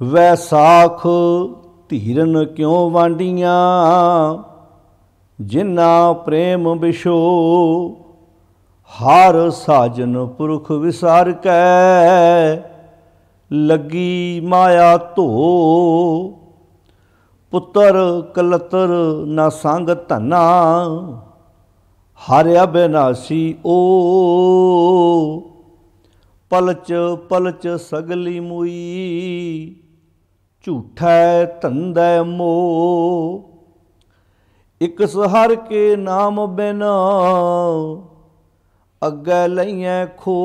वैसाख धीरन क्यों वांडियाँ, जिन्ना प्रेम बिशो। हार साजन पुरख विसार कै, लगी माया धो। पुत्र कलतर न संग धना, हारिया बिनासी ओ। पलच पलच सगली मुई, झूठै धंधै मोह। इक सहार के नाम बिन, अग्गै लइयै खो।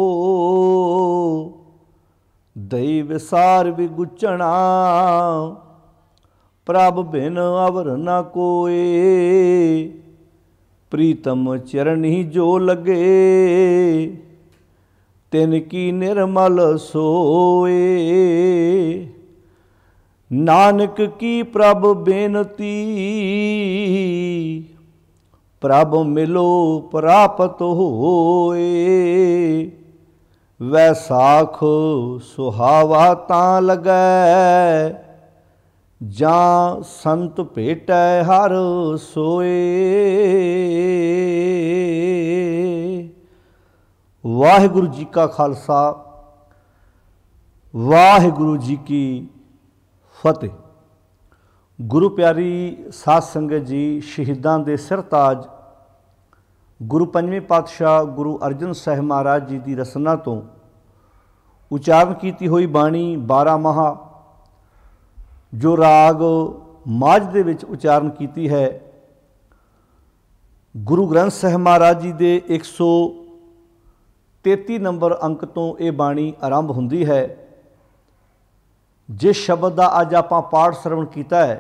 दई विसार विगुचना, प्रभ बिन अवर न कोय। प्रीतम चरणी जो लगे, तिनकी निर्मल सोए। नानक की प्रभ बेनती, प्रभ मिलो प्राप्त होए। वैसाख सुहावा तां लगै, जां संत भेटै हर सोए। वाहिगुरु जी का खालसा, वाहिगुरु जी की फतेह। गुरु प्यारी साध संगत जी, शहीदां दे सिरताज गुरु पंजवें पातशाह गुरु अर्जन साहिब महाराज जी की रसना तो उचारण की हुई बाणी 12 माह जो राग माझ दे विच उचारण की है। गुरु ग्रंथ साहिब महाराज जी के 133 नंबर अंक तो ये बाणी आरंभ होंदी है। जिस शब्द का अज आप पाठ श्रवण किया है,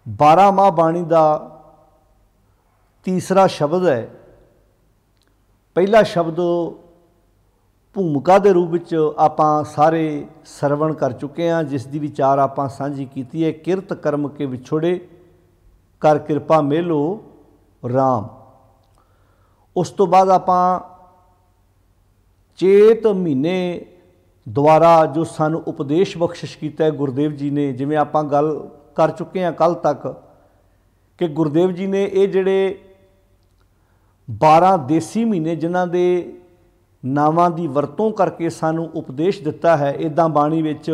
12 माह बाणी का तीसरा शब्द है। पहला शब्द भूमिका के रूप में आप सारे श्रवण कर चुके हैं, जिसकी विचार आप साझी की है। किरत कर्म के विछोड़े, कर कृपा मेलो राम। उस तो बाद आप चेत महीने द्वारा जो सानू उपदेश बख्शिश किया है गुरुदेव जी ने, जिमें आप गल कर चुके हैं कल तक कि गुरुदेव जी ने ये जड़े 12 देसी महीने जिन्हां दे नावां दी वरतों करके सानू उपदेश दिता है। इदां बाणी विच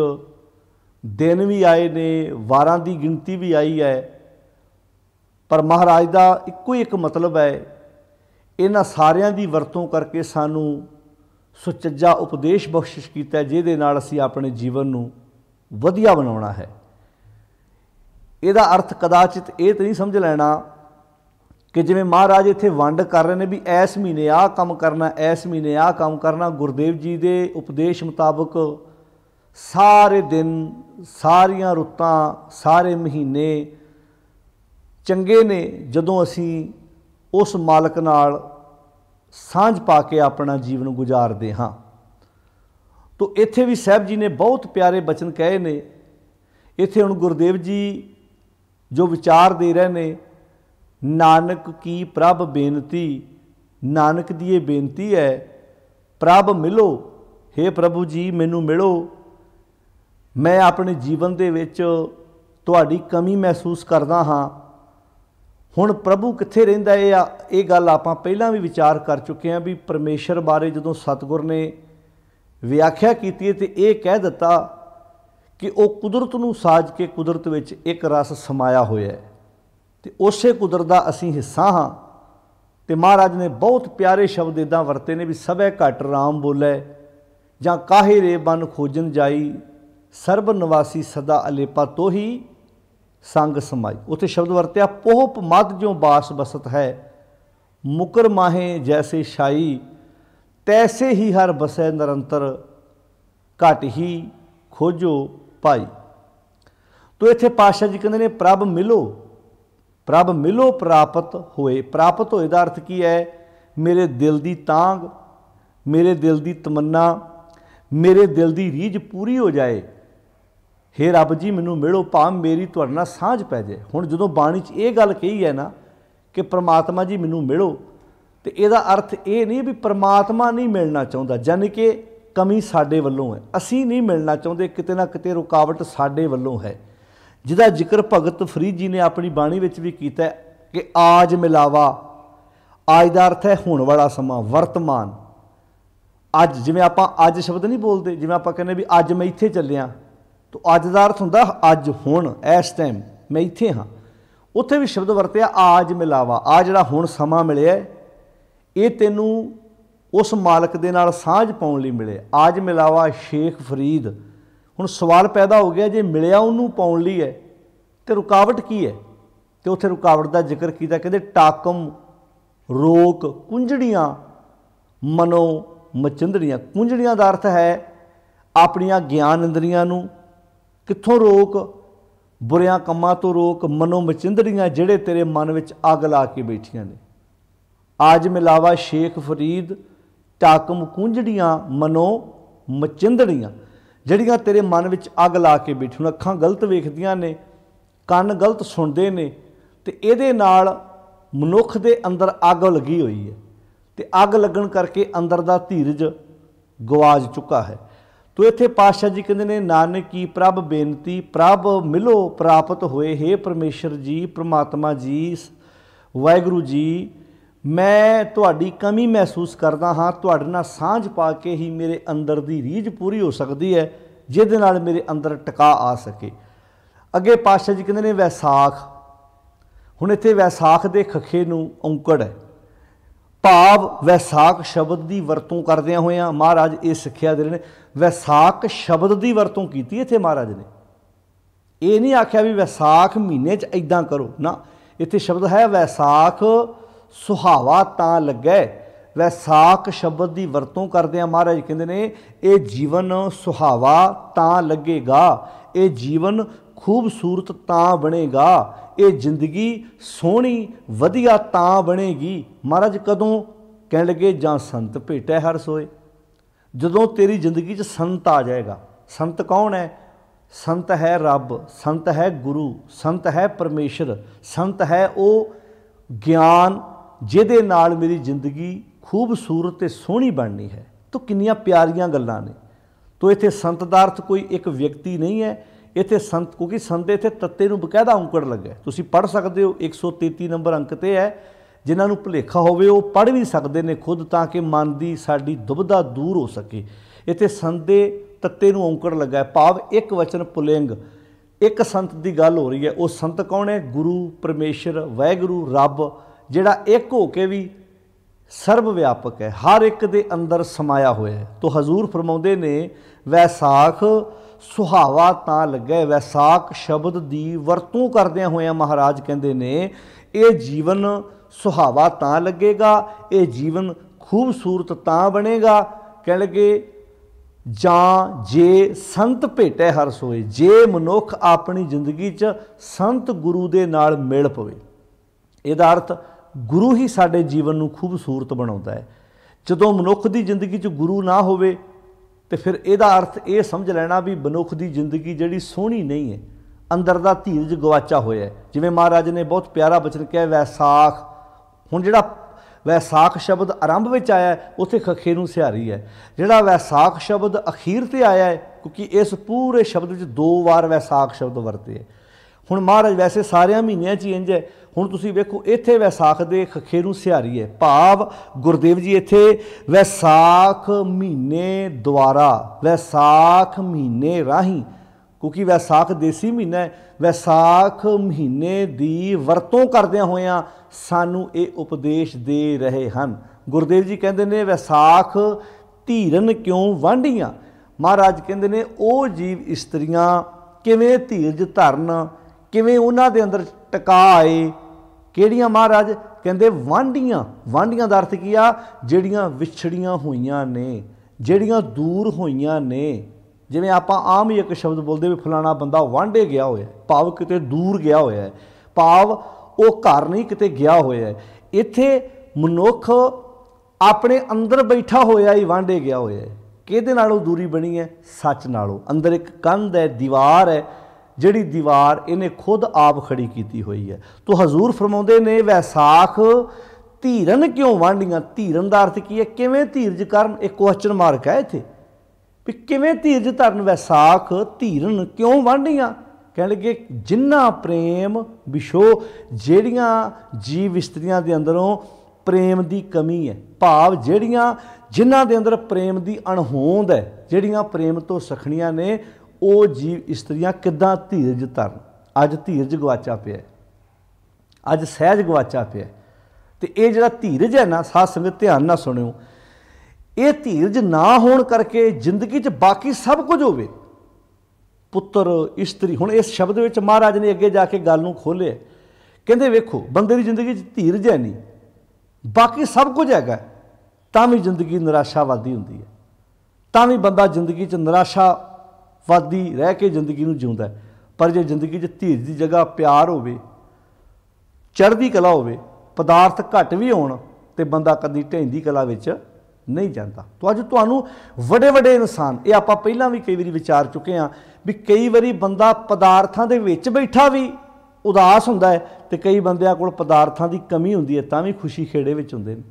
दिन भी आए ने, वारां दी गिनती भी आई है, पर महाराज का इक्को एक मतलब है, इन्हां सारियां दी वरतों करके सानू सुचज्जा उपदेश बख्शिश किया, जिहदे नाल असीं अपने जीवन नूं वधिया बनाउणा है। इहदा अर्थ कदाचित ये तो नहीं समझ लेना कि जिवें महाराज इत्थे वंड कर रहे हैं भी इस महीने आ काम करना, इस महीने आ काम करना। गुरुदेव जी के उपदेश मुताबक सारे दिन, सारियां रुत्तां, सारे महीने चंगे ने जदों असीं उस मालक नाल सांझ पा के अपना जीवन गुजारते हाँ। तो इत्थे भी साहब जी ने बहुत प्यारे बचन कहे ने। इत्थे हुण गुरुदेव जी जो विचार दे रहे ने, नानक की प्रभ बेनती, नानक दी ये बेनती है, प्रभ मिलो, हे प्रभु जी मैनू मिलो। मैं अपने जीवन दे विच तुहाडी कमी महसूस करदा हाँ। हुण प्रभु कित्थे रहिंदा है, ये गल आपां पहलां भी विचार कर चुके हैं भी परमेश्वर बारे जदों सतगुर ने व्याख्या की तो ये कह दिता कि वो कुदरत नूं साज के कुदरत विच एक रस समाया होया है, तो उसे कुदरत का असीं हिस्सा हाँ। तो महाराज ने बहुत प्यारे शब्द इदां वरते ने भी सभै घट राम बोलै, जां काहे रे बन खोजन जाई, सर्ब निवासी सदा अलेपा तो ही संग समाई। उत्थे शब्द वरत्या पोहप मद जो बास बसत है, मुकर माहे जैसे शाई, तैसे ही हर बसै निरंतर, घट ही खोजो पाई। तो इत्थे पातशाह जी कहते हैं प्रभ मिलो, प्रभ मिलो प्राप्त होए। प्राप्त होए दा अर्थ की है, मेरे दिल की तांग, मेरे दिल की तमन्ना, मेरे दिल की रीझ पूरी हो जाए। हे रब जी मैनू मिलो, भाव मेरी तुहाडे नाल सांझ पै जाए। हुण जदों बाणी च ये गल कही है ना कि परमात्मा जी मैनू मिलो, तो यदा अर्थ ये नहीं भी परमात्मा नहीं मिलना चाहता, यानी कि कमी साडे वल्लों है, असी नहीं मिलना चाहते, किते ना किते रुकावट साडे वल्लों है, जिहदा जिक्र भगत फरीद जी ने अपनी बाणी विच भी कीता है कि आज मिलावा। आज का अर्थ है होने वाला समा, वर्तमान। अज जिवें आपां अज शब्द नहीं बोलते, जिवें आपां कहने भी अज मैं इत्थे चलिया, तो अज का अर्थ हुंदा अज, हुण, इस टाइम मैं इत्थे हाँ। उत्थे भी शब्द वरतिया आज मिलावा। आ जिहड़ा हुण समा मिलिया ये तैनूं उस मालक दे नाल सांझ पाउण लई मिले। आज मिलावा शेख फरीद। हुण सवाल पैदा हो गया, जे मिलिया उन्होंने पाउण लई है तो रुकावट की है? तो उत्थे रुकावट का जिक्र किया, कहते टाकम रोक कुंजड़ियाँ मनो मचिंदड़ियाँ। कुंजड़ियाँ का अर्थ है अपनिया ज्ञान इंद्रियां नूं कित्थों रोक, बुरियां कम्मां तो रोक। मनो मचिंदड़ियाँ जिहड़े तेरे मन विच अग ला के बैठियां ने। आज मिलावा शेख फरीद टाकम कुंजड़ियाँ मनो मचिंदड़ियाँ, जिहड़ियां तेरे मन विच अग ला के बैठी। हुण अखां गलत वेखदियां ने, ਕੰਨ गलत सुनते ने, तो ये नाल मनुख दे अंदर अग लगी हुई है, तो अग लगन करके अंदर दा धीरज गवाज चुका है। तो इत्थे पातशाह जी कहते हैं, नानक की प्रभ बेनती प्रभ मिलो प्राप्त होए, हे परमेश्वर जी, परमात्मा जी, वाहिगुरू जी, मैं तुहाडी कमी महसूस करदा हाँ, तुहाडे नाल सांझ पा के ही मेरे अंदर दी रीझ पूरी हो सकती है, जिहदे नाल मेरे अंदर टिका आ सके। अगे पातशाह जी कहते हैं वैसाख। हुण इत्थे वैसाख दे खखे नूं औंकड़ है, भाव वैसाख शब्द की वरतों करदियां होइयां महाराज ये सिक्ख्या दे रहे ने। वैसाख शब्द की वरतों की इत्थे महाराज ने, ये नहीं आख्या भी वैसाख महीने च इदां करो ना। इत्थे शब्द है वैसाख सुहावा तां लगे। वैसाख शब्द की वरतों करदियां महाराज कहते ने ये जीवन सुहावा तां लगेगा, ये जीवन खूबसूरत तां बनेगा, ये जिंदगी सोहनी वधिया तां बनेगी। महाराज कदों? कह लगे जां संत भेटै हर सोए। जदों तेरी जिंदगी च संत आ जाएगा। संत कौन है? संत है रब, संत है गुरु, संत है परमेश्वर, संत है वो ज्ञान जिहदे नाल मेरी जिंदगी खूबसूरत ते सोहनी बननी है। तो किन्नियां प्यारियां गल्लां ने। तो इत्थे संत दा अर्थ कोई एक व्यक्ति नहीं है, इत्थे संत, क्योंकि संत इत्थे तत्ते नूं बकायदा औंकड़ लगे, तुसीं पढ़ सकते हो। 133 नंबर अंक ते है, जिन्हां नूं भुलेखा होवे वो पढ़ भी सकते हैं खुद, ताकि मन की साडी दुविधा दूर हो सके। इत्थे संत दे तत्ते नूं औंकड़ लगा है, भाव एक वचन पुलिंग, एक संत की गल हो रही है। वो संत कौन है? गुरु परमेश्वर वाहिगुरू रब, जिहड़ा एक होके भी सर्व व्यापक है, हर एक दे अंदर समाया होया है। तो हजूर फरमाउंदे ने वैसाख सुहावा तां लगे। वैसाख शब्द की वरतों करदियां होइयां महाराज कहते ने ये जीवन सुहावा तां लगेगा, ये जीवन खूबसूरत तां बनेगा। कह लगे जां जे संत भेटे हर सोए, जे मनुख अपनी जिंदगी च संत गुरु दे नाल मिल पवे। इहदा अर्थ गुरु ही साडे जीवन नूं खूबसूरत बनाउंदा है। जदों मनुख की जिंदगी च गुरु ना होवे तो फिर इहदा अर्थ ये समझ लेना भी मनुख की जिंदगी जिहड़ी सोहनी नहीं है, अंदर दा धीरज गवाचा होया है। जिवें महाराज ने बहुत प्यारा बचन कहा वैसाख। हुण जिहड़ा वैसाख शब्द आरंभ में आया है उत्थे खखे नूं सिहारी है, जिहड़ा वैसाख शब्द अखीर ते आया है, क्योंकि इस पूरे शब्द विच 2 बार वैसाख शब्द वरते है। हुण महाराज वैसे सारिया महीनों च इंज है। हुण तुसीं वेखो इत्थे वैसाख दे खखे नूं सिहारी है, भाव गुरदेव जी इत्थे वैसाख महीने द्वारा, वैसाख महीने राही, क्योंकि वैसाख देसी महीना है, वैसाख महीने की वरतों करदियां होइयां सानू ये उपदेश दे रहे हैं। गुरदेव जी कहते हैं वैसाख धीरन क्यों वांढियां। महाराज कहते हैं वो जीव इस्त्रियां किवें धीरज धरन, किवें उन्हां दे अंदर टिका आए। किहड़ियां महाराज कहते वांढियां। वांढियां दा अर्थ की आ? जिहड़ियां विछड़ियां होईयां ने, जिहड़ियां दूर होईयां ने। जिवें आपां आम ही एक शब्द बोलते भी फलाना बंदा वांढे गया होया, भाव किते दूर गया होया है, भाव वो घर नहीं किते गया होया है। इत्थे मनुख अपने अंदर बैठा होया ही वांढे गया होया है। किहदे नालों दूरी बनी है? सच नालों। अंदर एक कंध है, दीवार है, जिहड़ी दीवार इन्हें खुद आप खड़ी की हुई है। तो हजूर फरमाउंदे ने वैसाख धीरन क्यों वांढियां। धीरन का अर्थ की है? किवें धीरज करन। एक क्वेश्चन मार्क है इत्थे। ਵੀ ਕਿਵੇਂ ਧੀਰਜ ਧਰਨ ਵੈਸਾਖ ਧੀਰਨ ਕਿਉਂ ਵਾਂਢੀਆਂ। ਕਹਿਣ ਲੱਗੇ ਜਿਨ੍ਹਾਂ ਪ੍ਰੇਮ ਵਿਛੋ, ਜਿਹੜੀਆਂ ਜੀਵ ਇਸਤਰੀਆਂ ਦੇ ਅੰਦਰੋਂ ਪ੍ਰੇਮ ਦੀ ਕਮੀ ਹੈ, ਭਾਵ ਜਿਨ੍ਹਾਂ ਦੇ ਅੰਦਰ ਪ੍ਰੇਮ ਦੀ ਅਣਹੋਂਦ ਹੈ, ਜਿਹੜੀਆਂ ਪ੍ਰੇਮ ਤੋਂ ਸਖਣੀਆਂ ਨੇ, ਉਹ ਜੀਵ ਇਸਤਰੀਆਂ ਕਿੱਦਾਂ ਧੀਰਜ ਧਰਨ। ਅੱਜ ਧੀਰਜ ਗਵਾਚਾ ਪਿਆ, ਅੱਜ ਸਹਿਜ ਗਵਾਚਾ ਪਿਆ। ਤੇ ਇਹ ਜਿਹੜਾ ਧੀਰਜ ਹੈ ਨਾ, ਸਾਧ ਸੰਗਤ ਧਿਆਨ ਨਾਲ ਸੁਣਿਓ, ਇਹ ਧੀਰਜ ਨਾ ਹੋਣ ਕਰਕੇ ਜ਼ਿੰਦਗੀ 'ਚ ਬਾਕੀ ਸਭ ਕੁਝ ਹੋਵੇ, ਪੁੱਤਰ ਇਸਤਰੀ। ਹੁਣ ਇਸ ਸ਼ਬਦ ਵਿੱਚ ਮਹਾਰਾਜ ਨੇ ਅੱਗੇ ਜਾ ਕੇ ਗੱਲ ਨੂੰ ਖੋਲ੍ਹਿਆ, ਕਹਿੰਦੇ ਵੇਖੋ ਬੰਦੇ ਦੀ ਜ਼ਿੰਦਗੀ 'ਚ ਧੀਰਜ ਹੈ ਨਹੀਂ, ਬਾਕੀ ਸਭ ਕੁਝ ਹੈਗਾ, ਤਾਂ ਵੀ ਜ਼ਿੰਦਗੀ ਨਿਰਾਸ਼ਾਵਾਦੀ ਹੁੰਦੀ ਹੈ, ਤਾਂ ਵੀ ਬੰਦਾ ਜ਼ਿੰਦਗੀ 'ਚ ਨਿਰਾਸ਼ਾਵਾਦੀ ਰਹਿ ਕੇ ਜ਼ਿੰਦਗੀ ਨੂੰ ਜਿਉਂਦਾ। ਪਰ ਜੇ ਜ਼ਿੰਦਗੀ 'ਚ ਧੀਰਜ ਦੀ ਜਗ੍ਹਾ ਪਿਆਰ ਹੋਵੇ, ਚੜ੍ਹਦੀ ਕਲਾ ਹੋਵੇ, ਪਦਾਰਥ ਘੱਟ ਵੀ ਹੋਣ, ਤੇ ਬੰਦਾ ਕਦੀ ਢਹਿੰਦੀ ਕਲਾ ਵਿੱਚ ਨਹੀਂ ਜਾਂਦਾ। ਤਾਂ ਅੱਜ ਤੁਹਾਨੂੰ ਵੱਡੇ ਵੱਡੇ ਇਨਸਾਨ, ਇਹ ਆਪਾਂ ਪਹਿਲਾਂ ਵੀ ਕਈ ਵਾਰੀ ਵਿਚਾਰ ਚੁੱਕੇ ਹਾਂ ਵੀ ਕਈ ਵਾਰੀ ਬੰਦਾ ਪਦਾਰਥਾਂ ਦੇ ਵਿੱਚ ਬੈਠਾ ਵੀ ਉਦਾਸ ਹੁੰਦਾ ਹੈ, ਤੇ ਕਈ ਬੰਦਿਆਂ ਕੋਲ ਪਦਾਰਥਾਂ ਦੀ ਕਮੀ ਹੁੰਦੀ ਹੈ ਤਾਂ ਵੀ ਖੁਸ਼ੀ ਖੇੜੇ ਵਿੱਚ ਹੁੰਦੇ ਨੇ।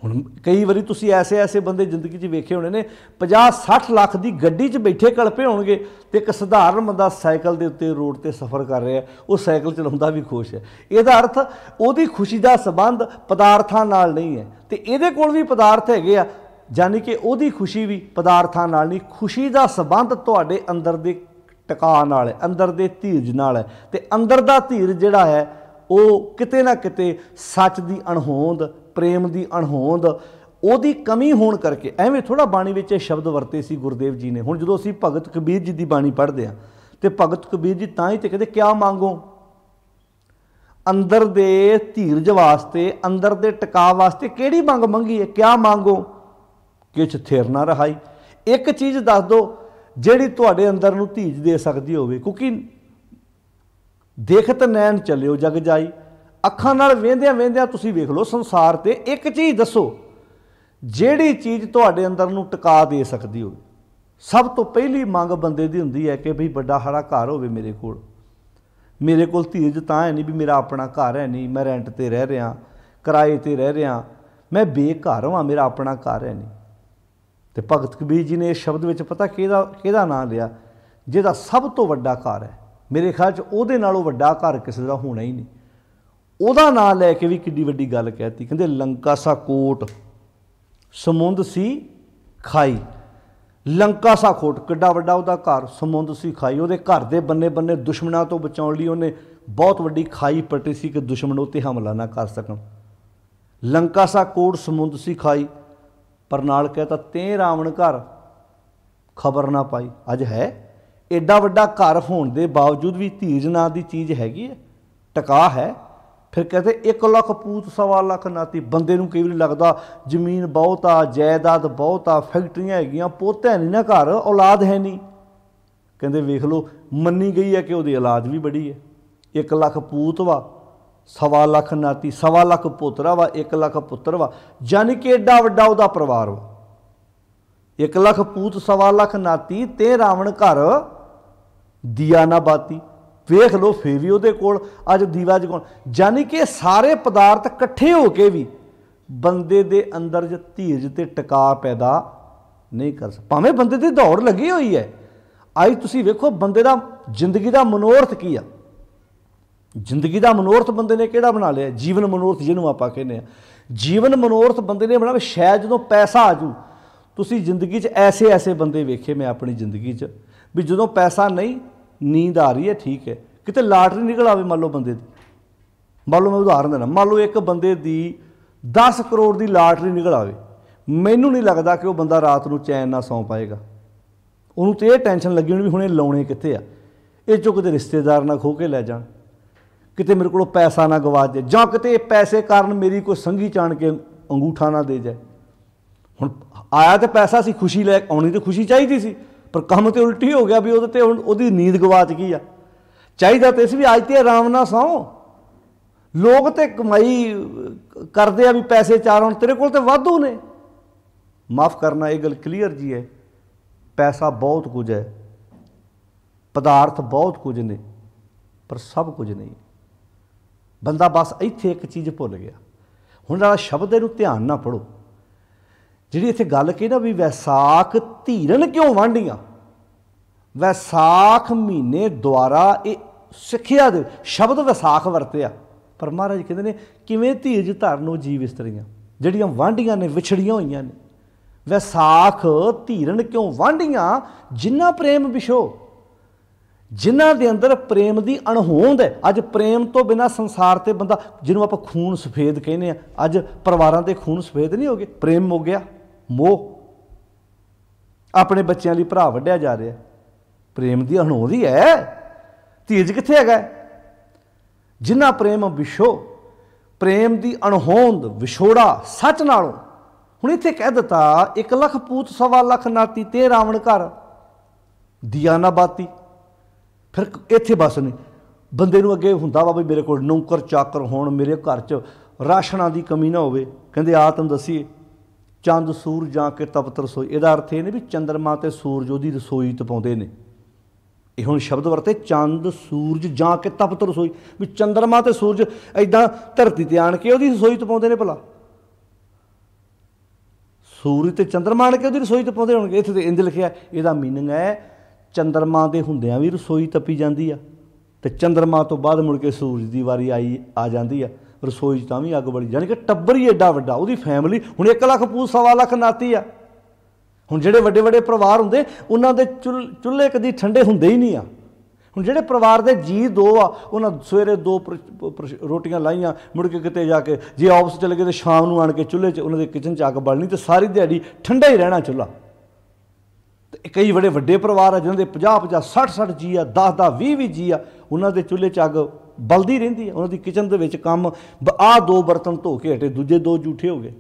ਹੁਣ ਕਈ ਵਾਰੀ ਤੁਸੀਂ ਐਸੇ ਬੰਦੇ ਜ਼ਿੰਦਗੀ 'ਚ ਵੇਖੇ ਹੋਣੇ ਨੇ, 50-60 ਲੱਖ ਦੀ ਗੱਡੀ 'ਚ ਬੈਠੇ ਕਲਪੇ ਹੋਣਗੇ, ਤੇ ਇੱਕ ਸਧਾਰਨ ਬੰਦਾ ਸਾਈਕਲ ਦੇ ਉੱਤੇ ਰੋਡ 'ਤੇ ਸਫ਼ਰ ਕਰ ਰਿਹਾ, ਉਹ ਸਾਈਕਲ ਚਲਾਉਂਦਾ ਵੀ ਖੁਸ਼ ਹੈ। ਇਹਦਾ ਅਰਥ ਉਹਦੀ ਖੁਸ਼ੀ ਦਾ ਸੰਬੰਧ ਪਦਾਰਥਾਂ ਨਾਲ ਨਹੀਂ ਹੈ, ਤੇ ਇਹਦੇ ਕੋਲ ਵੀ ਪਦਾਰਥ ਹੈਗੇ ਆ, ਯਾਨੀ ਕਿ ਉਹਦੀ ਖੁਸ਼ੀ ਵੀ ਪਦਾਰਥਾਂ ਨਾਲ ਨਹੀਂ। ਖੁਸ਼ੀ ਦਾ ਸੰਬੰਧ ਤੁਹਾਡੇ ਅੰਦਰ ਦੇ ਟਿਕਾ ਨਾਲ ਹੈ, ਅੰਦਰ ਦੇ ਧੀਰਜ ਨਾਲ ਹੈ, ਤੇ ਅੰਦਰ ਦਾ ਧੀਰਜ ਜਿਹੜਾ ਹੈ ਉਹ ਕਿਤੇ ਨਾ ਕਿਤੇ ਸੱਚ ਦੀ ਅਣਹੋਂਦ, ਪ੍ਰੇਮ ਦੀ ਅਣਹੋਂਦ, ਉਹਦੀ ਕਮੀ ਹੋਣ ਕਰਕੇ। ਐਵੇਂ ਥੋੜ੍ਹਾ ਬਾਣੀ ਵਿੱਚ ਇਹ ਸ਼ਬਦ ਵਰਤੇ ਸੀ ਗੁਰਦੇਵ ਜੀ ਨੇ। ਹੁਣ ਜਦੋਂ ਅਸੀਂ ਭਗਤ ਕਬੀਰ ਜੀ ਦੀ ਬਾਣੀ ਪੜ੍ਹਦੇ ਹਾਂ, ਤੇ ਭਗਤ ਕਬੀਰ ਜੀ ਤਾਂ ਹੀ ਤੇ ਕਹਿੰਦੇ ਕਿਆ ਮੰਗੋ, ਅੰਦਰ ਦੇ ਧੀਰਜ ਵਾਸਤੇ, ਅੰਦਰ ਦੇ ਟਿਕਾ ਵਾਸਤੇ ਕਿਹੜੀ ਮੰਗ ਮੰਗੀ ਹੈ। ਕਿਆ ਮੰਗੋ ਕਿਛ ਥਿਰ ਨਾ ਰਹਾਈ। ਇੱਕ ਚੀਜ਼ ਦੱਸ ਦਿਓ ਜਿਹੜੀ ਤੁਹਾਡੇ ਅੰਦਰ ਨੂੰ ਧੀਰਜ ਦੇ ਸਕਦੀ ਹੋਵੇ, ਕਿਉਂਕਿ ਦੇਖਤ ਨੈਣ ਚੱਲਿਓ ਜਗ ਜਾਈ, ਅੱਖਾਂ ਨਾਲ ਵੇਂਦਿਆਂ ਵੇਂਦਿਆਂ ਤੁਸੀਂ ਵੇਖ ਲਓ ਸੰਸਾਰ ਤੇ। ਇੱਕ ਚੀਜ਼ ਦੱਸੋ ਜਿਹੜੀ ਚੀਜ਼ ਤੁਹਾਡੇ ਅੰਦਰ ਨੂੰ ਟਿਕਾ ਦੇ ਸਕਦੀ ਹੋਵੇ। ਸਭ ਤੋਂ ਪਹਿਲੀ ਮੰਗ ਬੰਦੇ ਦੀ ਹੁੰਦੀ ਹੈ ਕਿ ਭਈ ਵੱਡਾ ਸਾਰਾ ਘਰ ਹੋਵੇ ਮੇਰੇ ਕੋਲ। ਮੇਰੇ ਕੋਲ ਧੀਰਜ ਤਾਂ ਹੈ ਨਹੀਂ ਵੀ ਮੇਰਾ ਆਪਣਾ ਘਰ ਹੈ ਨਹੀਂ, ਮੈਂ ਰੈਂਟ 'ਤੇ ਰਹਿ ਰਿਹਾ, ਕਿਰਾਏ 'ਤੇ ਰਹਿ ਰਿਹਾ, ਮੈਂ ਬੇਘਰ ਹਾਂ, ਮੇਰਾ ਆਪਣਾ ਘਰ ਹੈ ਨਹੀਂ। ਤੇ ਭਗਤ ਕਬੀਰ ਜੀ ਨੇ ਇਸ ਸ਼ਬਦ ਵਿੱਚ ਪਤਾ ਕਿਹਦਾ ਨਾਂ ਲਿਆ, ਜਿਹਦਾ ਸਭ ਤੋਂ ਵੱਡਾ ਘਰ ਹੈ। ਮੇਰੇ ਖਿਆਲ 'ਚ ਉਹਦੇ ਨਾਲੋਂ ਵੱਡਾ ਘਰ ਕਿਸੇ ਦਾ ਹੋਣਾ ਹੀ ਨਹੀਂ। ਉਹਦਾ ਨਾਂ ਲੈ ਕੇ ਵੀ ਕਿੱਡੀ ਵੱਡੀ ਗੱਲ ਕਹਿਤੀ। ਕਹਿੰਦੇ ਲੰਕਾ ਸਾ ਕੋਟ ਸਮੁੰਦ ਸੀ ਖਾਈ। ਲੰਕਾ ਸਾ ਕੋਟ, ਕਿੱਡਾ ਵੱਡਾ ਉਹਦਾ ਘਰ, ਸਮੁੰਦ ਸੀ ਖਾਈ। ਉਹਦੇ ਘਰ ਦੇ ਬੰਨੇ ਬੰਨੇ ਦੁਸ਼ਮਣਾਂ ਤੋਂ ਬਚਾਉਣ ਲਈ ਉਹਨੇ ਬਹੁਤ ਵੱਡੀ ਖਾਈ ਪੱਟੀ ਸੀ ਕਿ ਦੁਸ਼ਮਣ ਉੱਤੇ ਹਮਲਾ ਨਾ ਕਰ ਸਕਣ। ਲੰਕਾ ਸਾ ਕੋਟ ਸਮੁੰਦ ਸੀ ਖਾਈ, ਪਰ ਨਾਲ ਕਹਿਤਾ ਤੇ ਰਾਵਣ ਘਰ ਖਬਰ ਨਾ ਪਾਈ। ਅੱਜ ਹੈ ਐਡਾ ਵੱਡਾ ਘਰ ਹੋਣ ਦੇ ਬਾਵਜੂਦ ਵੀ ਧੀਰਜ ਨਾਂ ਦੀ ਚੀਜ਼ ਹੈਗੀ ਹੈ, ਟਿਕਾ ਹੈ। ਫਿਰ ਕਹਿੰਦੇ 1 ਲੱਖ ਪੂਤ 1.25 ਲੱਖ ਨਾਤੀ। ਬੰਦੇ ਨੂੰ ਕਈ ਵਾਰੀ ਲੱਗਦਾ ਜ਼ਮੀਨ ਬਹੁਤ ਆ, ਜਾਇਦਾਦ ਬਹੁਤ ਆ, ਫੈਕਟਰੀਆਂ ਹੈਗੀਆਂ, ਪੁੱਤ ਹੈ ਨਹੀਂ ਨਾ ਘਰ, ਔਲਾਦ ਹੈ ਨਹੀਂ। ਕਹਿੰਦੇ ਵੇਖ ਲਓ ਮੰਨੀ ਗਈ ਹੈ ਕਿ ਉਹਦੀ ਔਲਾਦ ਵੀ ਬੜੀ ਹੈ। 1 ਲੱਖ ਪੂਤ ਵਾ, 1.25 ਲੱਖ ਨਾਤੀ, 1.25 ਲੱਖ ਪੁੱਤਰਾ ਵਾ, 1 ਲੱਖ ਪੁੱਤਰ ਵਾ, ਯਾਨੀ ਕਿ ਐਡਾ ਵੱਡਾ ਉਹਦਾ ਪਰਿਵਾਰ ਵਾ। 1 ਲੱਖ ਪੂਤ 1.25 ਲੱਖ ਨਾਤੀ, ਤੇ ਰਾਵਣ ਘਰ ਦੀਆ ਨਾ ਬਾਤੀ। ਵੇਖ ਲਓ ਫੇਰ ਵੀ ਉਹਦੇ ਕੋਲ ਅੱਜ ਦੀਵਾ ਜਗਾਉਣ, ਯਾਨੀ ਕਿ ਸਾਰੇ ਪਦਾਰਥ ਇਕੱਠੇ ਹੋ ਕੇ ਵੀ ਬੰਦੇ ਦੇ ਅੰਦਰ ਜੇ ਧੀਰਜ ਤੇ ਟਿਕਾ ਪੈਦਾ ਨਹੀਂ ਕਰ ਸਕਦੇ। ਭਾਵੇਂ ਬੰਦੇ ਦੀ ਦੌੜ ਲੱਗੀ ਹੋਈ ਹੈ। ਅੱਜ ਤੁਸੀਂ ਵੇਖੋ ਬੰਦੇ ਦਾ ਜ਼ਿੰਦਗੀ ਦਾ ਮਨੋਰਥ ਕੀ ਆ। ਜ਼ਿੰਦਗੀ ਦਾ ਮਨੋਰਥ ਬੰਦੇ ਨੇ ਕਿਹੜਾ ਬਣਾ ਲਿਆ, ਜੀਵਨ ਮਨੋਰਥ ਜਿਹਨੂੰ ਆਪਾਂ ਕਹਿੰਦੇ ਹਾਂ। ਜੀਵਨ ਮਨੋਰਥ ਬੰਦੇ ਨੇ ਬਣਾ, ਸ਼ਾਇਦ ਜਦੋਂ ਪੈਸਾ ਆ ਜੂ। ਤੁਸੀਂ ਜ਼ਿੰਦਗੀ 'ਚ ਐਸੇ ਬੰਦੇ ਵੇਖੇ ਮੈਂ ਆਪਣੀ ਜ਼ਿੰਦਗੀ 'ਚ, ਵੀ ਜਦੋਂ ਪੈਸਾ ਨਹੀਂ, ਨੀਂਦ ਆ ਰਹੀ ਹੈ ਠੀਕ ਹੈ, ਕਿਤੇ ਲਾਟਰੀ ਨਿਕਲ ਆਵੇ ਮੰਨ ਲਓ ਬੰਦੇ ਦੀ, ਮੰਨ ਲਓ ਮੈਂ ਉਦਾਹਰਨ ਦੇਣਾ, ਮੰਨ ਲਓ ਇੱਕ ਬੰਦੇ ਦੀ 10 ਕਰੋੜ ਦੀ ਲਾਟਰੀ ਨਿਕਲ ਆਵੇ, ਮੈਨੂੰ ਨਹੀਂ ਲੱਗਦਾ ਕਿ ਉਹ ਬੰਦਾ ਰਾਤ ਨੂੰ ਚੈਨ ਨਾਲ ਸੌਂ ਪਾਏਗਾ। ਉਹਨੂੰ ਤਾਂ ਇਹ ਟੈਨਸ਼ਨ ਲੱਗੀ ਹੋਣੀ ਵੀ ਹੁਣ ਇਹ ਲਾਉਣੇ ਕਿੱਥੇ ਆ, ਇਹ 'ਚੋਂ ਕਿਤੇ ਰਿਸ਼ਤੇਦਾਰ ਨਾ ਖੋਹ ਕੇ ਲੈ ਜਾਣ, ਕਿਤੇ ਮੇਰੇ ਕੋਲੋਂ ਪੈਸਾ ਨਾ ਗਵਾ ਜਾਏ, ਜਾਂ ਕਿਤੇ ਪੈਸੇ ਕਾਰਨ ਮੇਰੀ ਕੋਈ ਸੰਗੀ ਚਾਣ ਕੇ ਅੰਗੂਠਾ ਨਾ ਦੇ ਜਾਏ। ਹੁਣ ਆਇਆ ਤਾਂ ਪੈਸਾ ਸੀ, ਖੁਸ਼ੀ ਲੈ ਕੇ ਆਉਣੀ ਤਾਂ ਖੁਸ਼ੀ ਚਾਹੀਦੀ ਸੀ, ਪਰ ਕੰਮ ਤੇ ਉਲਟੀ ਹੋ ਗਿਆ ਵੀ ਉਹਦੇ ਤੇ ਹੁਣ ਉਹਦੀ ਨੀਂਦ ਗਵਾਚ ਗਈ ਆ। ਚਾਹੀਦਾ ਤੇ ਸੀ ਵੀ ਅੱਜ ਤੇ ਆਰਾਮ ਨਾਲ ਸੌਂ। ਲੋਕ ਤੇ ਕਮਾਈ ਕਰਦੇ ਆ ਵੀ ਪੈਸੇ ਚਾਰ ਹੁਣ ਤੇਰੇ ਕੋਲ ਤੇ ਵਾਧੂ ਨੇ। ਮਾਫ ਕਰਨਾ, ਇਹ ਗੱਲ ਕਲੀਅਰ ਜੀ ਹੈ, ਪੈਸਾ ਬਹੁਤ ਕੁਝ ਹੈ, ਪਦਾਰਥ ਬਹੁਤ ਕੁਝ ਨੇ, ਪਰ ਸਭ ਕੁਝ ਨਹੀਂ। ਬੰਦਾ ਬਸ ਇੱਥੇ ਇੱਕ ਚੀਜ਼ ਭੁੱਲ ਗਿਆ। ਹੁਣ ਜਿਹੜਾ ਸ਼ਬਦ ਇਹਨੂੰ ਧਿਆਨ ਨਾਲ ਪੜ੍ਹੋ, ਜਿਹੜੀ ਇੱਥੇ ਗੱਲ ਕਹੀ ਨਾ ਵੀ ਵੈਸਾਖ ਧੀਰਨ ਕਿਉਂ ਵਾਂਢੀਆਂ, ਵੈਸਾਖ ਮਹੀਨੇ ਦੁਆਰਾ ਇਹ ਸਿੱਖਿਆ ਦੇ ਸ਼ਬਦ ਵਿਸਾਖ ਵਰਤਿਆ। ਪਰ ਮਹਾਰਾਜ ਕਹਿੰਦੇ ਨੇ ਕਿਵੇਂ ਧੀਰਜ ਧਾਰਨੋ ਜੀਵ ਇਸਤਰੀਆਂ ਜਿਹੜੀਆਂ ਵਾਂਢੀਆਂ ਨੇ, ਵਿਛੜੀਆਂ ਹੋਈਆਂ ਨੇ। ਵੈਸਾਖ ਧੀਰਨ ਕਿਉਂ ਵਾਂਢੀਆਂ, ਜਿਨ੍ਹਾਂ ਪ੍ਰੇਮ ਵਿਛੋ, ਜਿਨ੍ਹਾਂ ਦੇ ਅੰਦਰ ਪ੍ਰੇਮ ਦੀ ਅਣਹੋਂਦ ਹੈ। ਅੱਜ ਪ੍ਰੇਮ ਤੋਂ ਬਿਨਾਂ ਸੰਸਾਰ ਤੇ ਬੰਦਾ, ਜਿਹਨੂੰ ਆਪਾਂ ਖੂਨ ਸਫੇਦ ਕਹਿੰਦੇ ਆ, ਅੱਜ ਪਰਿਵਾਰਾਂ ਦੇ ਖੂਨ ਸਫੇਦ ਨਹੀਂ ਹੋ ਗਏ, ਪ੍ਰੇਮ ਮੁੱਕ ਗਿਆ, ਮੋਹ। ਆਪਣੇ ਬੱਚਿਆਂ ਲਈ ਭਰਾ ਵੱਢਿਆ ਜਾ ਰਿਹਾ, ਪ੍ਰੇਮ ਦੀ ਅਣਹੋਂਦ ਹੀ ਹੈ। ਧੀਰਜ ਕਿੱਥੇ ਹੈਗਾ? ਜਿਨ੍ਹਾਂ ਪ੍ਰੇਮ ਵਿਛੋ, ਪ੍ਰੇਮ ਦੀ ਅਣਹੋਂਦ, ਵਿਛੋੜਾ ਸੱਚ ਨਾਲੋਂ। ਹੁਣ ਇੱਥੇ ਕਹਿ ਦਿੱਤਾ 1 ਲੱਖ ਪੂਤ 1.25 ਲੱਖ ਨਾਤੀ ਤੇ ਰਾਵਣ ਘਰ ਦੀਆ ਨਾ ਬਾਤੀ। ਫਿਰ ਇੱਥੇ ਬਸ ਨਹੀਂ, ਬੰਦੇ ਨੂੰ ਅੱਗੇ ਹੁੰਦਾ ਵਾ ਵੀ ਮੇਰੇ ਕੋਲ ਨੌਕਰ ਚਾਕਰ ਹੋਣ, ਮੇਰੇ ਘਰ 'ਚ ਰਾਸ਼ਨਾਂ ਦੀ ਕਮੀ ਨਾ ਹੋਵੇ। ਕਹਿੰਦੇ ਆ ਤੁਹਾਨੂੰ ਦੱਸੀਏ, ਚੰਦ ਸੂਰਜ ਜਾਂ ਕੇ ਤਪਤ ਰਸੋਈ। ਇਹਦਾ ਅਰਥ ਇਹ ਨਹੀਂ ਵੀ ਚੰਦਰਮਾ ਤੇ ਸੂਰਜ ਉਹਦੀ ਰਸੋਈ ਤਪਾਉਂਦੇ ਨੇ। ਇਹ ਹੁਣ ਸ਼ਬਦ ਵਰਤੇ ਚੰਦ ਸੂਰਜ ਜਾਂ ਕੇ ਤਪਤ ਰਸੋਈ, ਵੀ ਚੰਦਰਮਾ ਤੇ ਸੂਰਜ ਇੱਦਾਂ ਧਰਤੀ ਤੇ ਆਣ ਕੇ ਉਹਦੀ ਰਸੋਈ ਤਪਾਉਂਦੇ ਨੇ ਭਲਾ। ਸੂਰਜ ਤੇ ਚੰਦਰਮਾ ਆਣ ਕੇ ਉਹਦੀ ਰਸੋਈ ਤਪਾਉਂਦੇ ਹੋਣਗੇ। ਇੱਥੇ ਤੇ ਇੰਜ ਲਿਖਿਆ, ਇਹਦਾ ਮੀਨਿੰਗ ਹੈ ਚੰਦਰਮਾ ਦੇ ਹੁੰਦਿਆਂ ਵੀ ਰਸੋਈ ਤਪੀ ਜਾਂਦੀ ਆ, ਤੇ ਚੰਦਰਮਾ ਤੋਂ ਬਾਅਦ ਮੁੜ ਕੇ ਸੂਰਜ ਦੀ ਵਾਰੀ ਆ ਜਾਂਦੀ ਆ, ਰਸੋਈ 'ਚ ਤਾਂ ਵੀ ਅੱਗ ਬਲੀ। ਜਾਣੀ ਕਿ ਟੱਬਰ ਹੀ ਐਡਾ ਵੱਡਾ, ਉਹਦੀ ਫੈਮਿਲੀ। ਹੁਣ 1 ਲੱਖ ਪੂਤ 1.25 ਲੱਖ ਨਾਤੀ ਆ। ਹੁਣ ਜਿਹੜੇ ਵੱਡੇ ਵੱਡੇ ਪਰਿਵਾਰ ਹੁੰਦੇ, ਉਹਨਾਂ ਦੇ ਚੁੱਲ੍ਹੇ ਕਦੀ ਠੰਡੇ ਹੁੰਦੇ ਹੀ ਨਹੀਂ ਆ। ਹੁਣ ਜਿਹੜੇ ਪਰਿਵਾਰ ਦੇ ਜੀ 2 ਆ, ਉਹਨਾਂ ਸਵੇਰੇ 2 ਰੋਟੀਆਂ ਲਾਈਆਂ, ਮੁੜ ਕੇ ਕਿਤੇ ਜਾ ਕੇ ਜੇ ਆਫਿਸ ਚਲੇ ਗਏ ਤਾਂ ਸ਼ਾਮ ਨੂੰ ਆਣ ਕੇ ਚੁੱਲ੍ਹੇ 'ਚ ਉਹਨਾਂ ਦੇ ਕਿਚਨ 'ਚ ਅੱਗ ਬਲਣੀ, ਤੇ ਸਾਰੀ ਦਿਹਾੜੀ ਠੰਡਾ ਹੀ ਰਹਿਣਾ ਚੁੱਲ੍ਹਾ। ਤੇ ਕਈ ਬੜੇ ਵੱਡੇ ਪਰਿਵਾਰ ਆ ਜਿਹਨਾਂ ਦੇ 50 60 ਜੀ ਆ, 10 20 ਜੀ ਆ, ਉਹਨਾਂ ਦੇ ਚੁੱਲ੍ਹੇ 'ਚ ਅੱਗ ਬਲਦੀ ਰਹਿੰਦੀ ਆ। ਉਹਨਾਂ ਦੀ ਕਿਚਨ ਦੇ ਵਿੱਚ ਕੰਮ, ਆਹ 2 ਬਰਤਨ ਧੋ ਕੇ ਹਟੇ, ਦੂਜੇ 2 ਜੂਠੇ ਹੋ ਗਏ।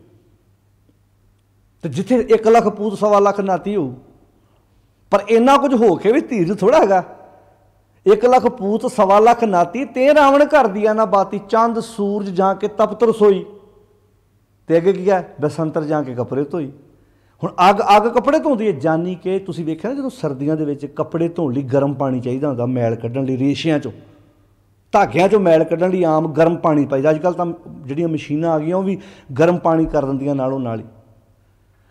ਤੇ ਜਿੱਥੇ 1 ਲੱਖ ਪੂਤ 1.25 ਲੱਖ ਨਾਤੀ ਹੋਊ, ਪਰ ਇੰਨਾ ਕੁਝ ਹੋ ਕੇ ਵੀ ਧੀਰਜ ਥੋੜ੍ਹਾ ਹੈਗਾ। 1 ਲੱਖ ਪੂਤ 1.25 ਲੱਖ ਨਾਤੀ ਤੇ ਰਾਵਣ ਘਰ ਦੀਆ ਨਾ ਬਾਤੀ, ਚੰਦ ਸੂਰਜ ਜਾਂ ਕੇ ਤਪਤ ਰਸੋਈ। ਤੇ ਅੱਗੇ ਕੀ ਹੈ? ਬਸੰਤਰ ਜਾਂ ਕੇ ਕੱਪੜੇ ਧੋਈ। ਹੁਣ ਅੱਗ ਕੱਪੜੇ ਧੋਂਦੀ ਹੈ, ਜਾਨੀ ਕਿ ਤੁਸੀਂ ਵੇਖਿਆ ਨਾ ਜਦੋਂ ਸਰਦੀਆਂ ਦੇ ਵਿੱਚ ਕੱਪੜੇ ਧੋਣ ਲਈ ਗਰਮ ਪਾਣੀ ਚਾਹੀਦਾ ਹੁੰਦਾ, ਮੈਲ ਕੱਢਣ ਲਈ, ਰੇਸ਼ਿਆਂ 'ਚੋਂ ਧਾਗਿਆਂ 'ਚੋਂ ਮੈਲ ਕੱਢਣ ਲਈ ਆਮ ਗਰਮ ਪਾਣੀ ਪਾਈਦਾ। ਅੱਜ ਕੱਲ੍ਹ ਤਾਂ ਜਿਹੜੀਆਂ ਮਸ਼ੀਨਾਂ ਆ ਗਈਆਂ ਉਹ ਵੀ ਗਰਮ ਪਾਣੀ ਕਰ ਦਿੰਦੀਆਂ ਨਾਲੋਂ ਨਾਲ ਹੀ।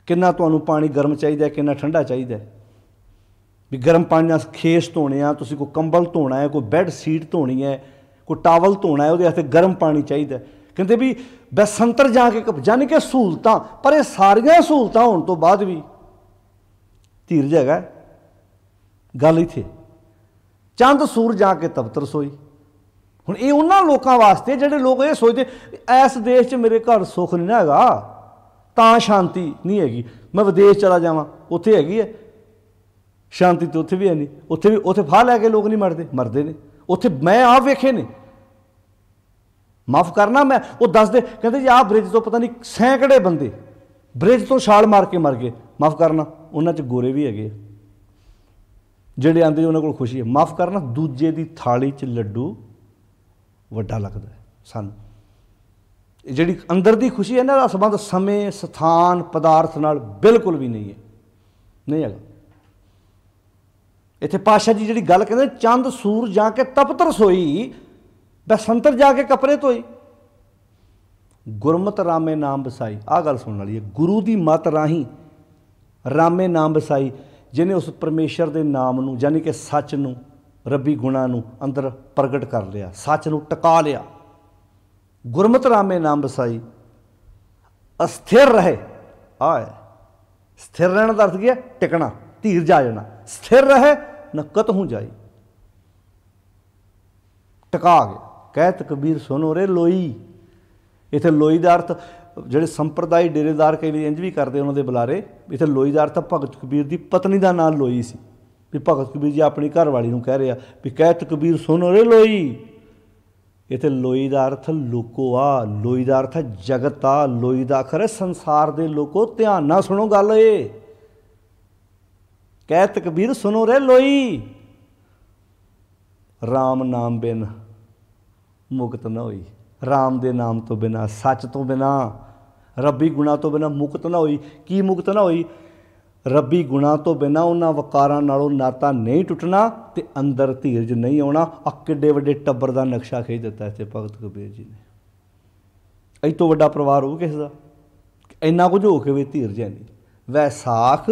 ਕਿੰਨਾ ਤੁਹਾਨੂੰ ਪਾਣੀ ਗਰਮ ਚਾਹੀਦਾ, ਕਿੰਨਾ ਠੰਡਾ ਚਾਹੀਦਾ, ਵੀ ਗਰਮ ਪਾਣੀ ਨਾਲ ਖੇਸ ਧੋਣੇ ਆ, ਤੁਸੀਂ ਕੋਈ ਕੰਬਲ ਧੋਣਾ ਹੈ, ਕੋਈ ਬੈੱਡ ਸੀਟ ਧੋਣੀ ਹੈ, ਕੋਈ ਟਾਵਲ ਧੋਣਾ ਹੈ, ਉਹਦੇ ਵਾਸਤੇ ਗਰਮ ਪਾਣੀ ਚਾਹੀਦਾ। ਕਹਿੰਦੇ ਵੀ ਬਸੰਤਰ ਜਾ ਕੇ, ਜਾਨੀ ਕਿ ਸਹੂਲਤਾਂ। ਪਰ ਇਹ ਸਾਰੀਆਂ ਸਹੂਲਤਾਂ ਹੋਣ ਤੋਂ ਬਾਅਦ ਵੀ ਧੀਰਜ ਹੈਗਾ। ਗੱਲ ਇੱਥੇ ਚੰਦ ਸੂਰਜ ਜਾ ਕੇ ਤਪਤ ਰਸੋਈ। ਹੁਣ ਇਹ ਉਹਨਾਂ ਲੋਕਾਂ ਵਾਸਤੇ ਜਿਹੜੇ ਲੋਕ ਇਹ ਸੋਚਦੇ ਇਸ ਦੇਸ਼ 'ਚ ਮੇਰੇ ਘਰ ਸੁੱਖ ਨਹੀਂ ਨਾ ਹੈਗਾ, ਤਾਂ ਸ਼ਾਂਤੀ ਨਹੀਂ ਹੈਗੀ, ਮੈਂ ਵਿਦੇਸ਼ ਚਲਾ ਜਾਵਾਂ ਉੱਥੇ ਹੈਗੀ ਹੈ ਸ਼ਾਂਤੀ, ਤੇ ਉੱਥੇ ਵੀ ਹੈ ਨਹੀਂ। ਉੱਥੇ ਫਾਹ ਲੈ ਕੇ ਲੋਕ ਨਹੀਂ ਮਰਦੇ ਨੇ। ਉੱਥੇ ਮੈਂ ਆਪ ਵੇਖੇ ਨੇ, ਮਾਫ ਕਰਨਾ, ਮੈਂ ਉਹ ਦੱਸਦੇ, ਕਹਿੰਦੇ ਜੀ ਆਹ ਬ੍ਰਿਜ ਤੋਂ ਪਤਾ ਨਹੀਂ ਸੈਂਕੜੇ ਬੰਦੇ ਬ੍ਰਿਜ ਤੋਂ ਛਾਲ ਮਾਰ ਕੇ ਮਰ ਗਏ। ਮਾਫ ਕਰਨਾ, ਉਹਨਾਂ 'ਚ ਗੋਰੇ ਵੀ ਹੈਗੇ ਆ ਜਿਹੜੇ ਆਉਂਦੇ, ਉਹਨਾਂ ਕੋਲ ਖੁਸ਼ੀ ਹੈ। ਮਾਫ ਕਰਨਾ, ਦੂਜੇ ਦੀ ਥਾਲੀ 'ਚ ਲੱਡੂ ਵੱਡਾ ਲੱਗਦਾ ਸਾਨੂੰ। ਜਿਹੜੀ ਅੰਦਰ ਦੀ ਖੁਸ਼ੀ ਹੈ ਨਾ, ਦਾ ਸੰਬੰਧ ਸਮੇਂ, ਸਥਾਨ, ਪਦਾਰਥ ਨਾਲ ਬਿਲਕੁਲ ਵੀ ਨਹੀਂ ਹੈ, ਨਹੀਂ ਹੈਗਾ। ਇੱਥੇ ਪਾਤਸ਼ਾਹ ਜੀ ਜਿਹੜੀ ਗੱਲ ਕਹਿੰਦੇ, ਚੰਦ ਸੂਰਜ ਜਾ ਕੇ ਤਪਤ ਰਸੋਈ, ਬਸੰਤਰ ਜਾ ਕੇ ਕੱਪੜੇ ਧੋਈ, ਗੁਰਮਤਿ ਰਾਮੇ ਨਾਮ ਵਸਾਈ। ਆਹ ਗੱਲ ਸੁਣਨ ਵਾਲੀ ਹੈ। ਗੁਰੂ ਦੀ ਮੱਤ ਰਾਹੀਂ ਰਾਮੇ ਨਾਮ ਵਸਾਈ, ਜਿਹਨੇ ਉਸ ਪਰਮੇਸ਼ਰ ਦੇ ਨਾਮ ਨੂੰ, ਯਾਨੀ ਕਿ ਸੱਚ ਨੂੰ, ਰੱਬੀ ਗੁਣਾਂ ਨੂੰ ਅੰਦਰ ਪ੍ਰਗਟ ਕਰ ਲਿਆ, ਸੱਚ ਨੂੰ ਟਿਕਾ ਲਿਆ। ਗੁਰਮਤਿ ਰਾਮੇ ਨਾਮ ਵਸਾਈ, ਅਸਥਿਰ ਰਹੇ। ਆਹ ਹੈ ਸਥਿਰ ਰਹਿਣ ਦਾ ਅਰਥ ਕੀ ਹੈ? ਟਿਕਣਾ, ਧੀਰਜ ਆ ਜਾਣਾ। ਸਥਿਰ ਰਹੇ ਨਾ ਕਤਹੂ ਜਾਈ, ਟਿਕਾ ਗਿਆ। ਕਹਿਤ ਕਬੀਰ ਸੁਨੋ ਰੇ ਲੋਈ। ਇੱਥੇ ਲੋਈ ਦਾ ਅਰਥ ਜਿਹੜੇ ਸੰਪਰਦਾਇ ਡੇਰੇਦਾਰ ਕਈ ਵਾਰੀ ਇੰਝ ਵੀ ਕਰਦੇ ਉਹਨਾਂ ਦੇ ਬੁਲਾਰੇ। ਇੱਥੇ ਲੋਈ ਦਾ ਅਰਥ ਭਗਤ ਕਬੀਰ ਦੀ ਪਤਨੀ ਦਾ ਨਾਂ ਲੋਈ ਸੀ, ਵੀ ਭਗਤ ਕਬੀਰ ਜੀ ਆਪਣੀ ਘਰ ਵਾਲੀ ਨੂੰ ਕਹਿ ਰਿਹਾ ਵੀ ਕਹਿਤ ਕਬੀਰ ਸੁਨੋ ਰੇ ਲੋਈ। ਇੱਥੇ ਲੋਈ ਦਾ ਅਰਥ ਲੋਕੋ ਆ, ਲੋਈ ਦਾ ਅਰਥ ਹੈ ਜਗਤ ਆ, ਲੋਈ ਦਾ ਅਖਰ ਹੈ ਸੰਸਾਰ ਦੇ ਲੋਕੋ। ਧਿਆਨ ਨਾਲ ਸੁਣੋ ਗੱਲ ਇਹ, ਕਹਿਤ ਕਬੀਰ ਸੁਨੋ ਰੇ ਲੋਈ, ਰਾਮ ਨਾਮ ਬਿਨ ਮੁਕਤ ਨਾ ਹੋਈ। ਰਾਮ ਦੇ ਨਾਮ ਤੋਂ ਬਿਨਾਂ, ਸੱਚ ਤੋਂ ਬਿਨਾਂ, ਰੱਬੀ ਗੁਣਾਂ ਤੋਂ ਬਿਨਾਂ ਮੁਕਤ ਨਾ ਹੋਈ। ਕੀ ਮੁਕਤ ਨਾ ਹੋਈ? ਰੱਬੀ ਗੁਣਾਂ ਤੋਂ ਬਿਨਾਂ ਉਹਨਾਂ ਵਕਾਰਾਂ ਨਾਲੋਂ ਨਾਤਾ ਨਹੀਂ ਟੁੱਟਣਾ ਤੇ ਅੰਦਰ ਧੀਰਜ ਨਹੀਂ ਆਉਣਾ। ਆ ਕਿੱਡੇ ਵੱਡੇ ਟੱਬਰ ਦਾ ਨਕਸ਼ਾ ਖਿੱਚ ਦਿੱਤਾ ਇੱਥੇ ਭਗਤ ਕਬੀਰ ਜੀ ਨੇ। ਇਹ ਤੋਂ ਵੱਡਾ ਪਰਿਵਾਰ ਹੋਊ ਕਿਸੇ ਦਾ? ਇੰਨਾ ਕੁਝ ਹੋ ਕੇ ਵੀ ਧੀਰਜ ਹੈ ਨਹੀਂ। ਵੈਸਾਖ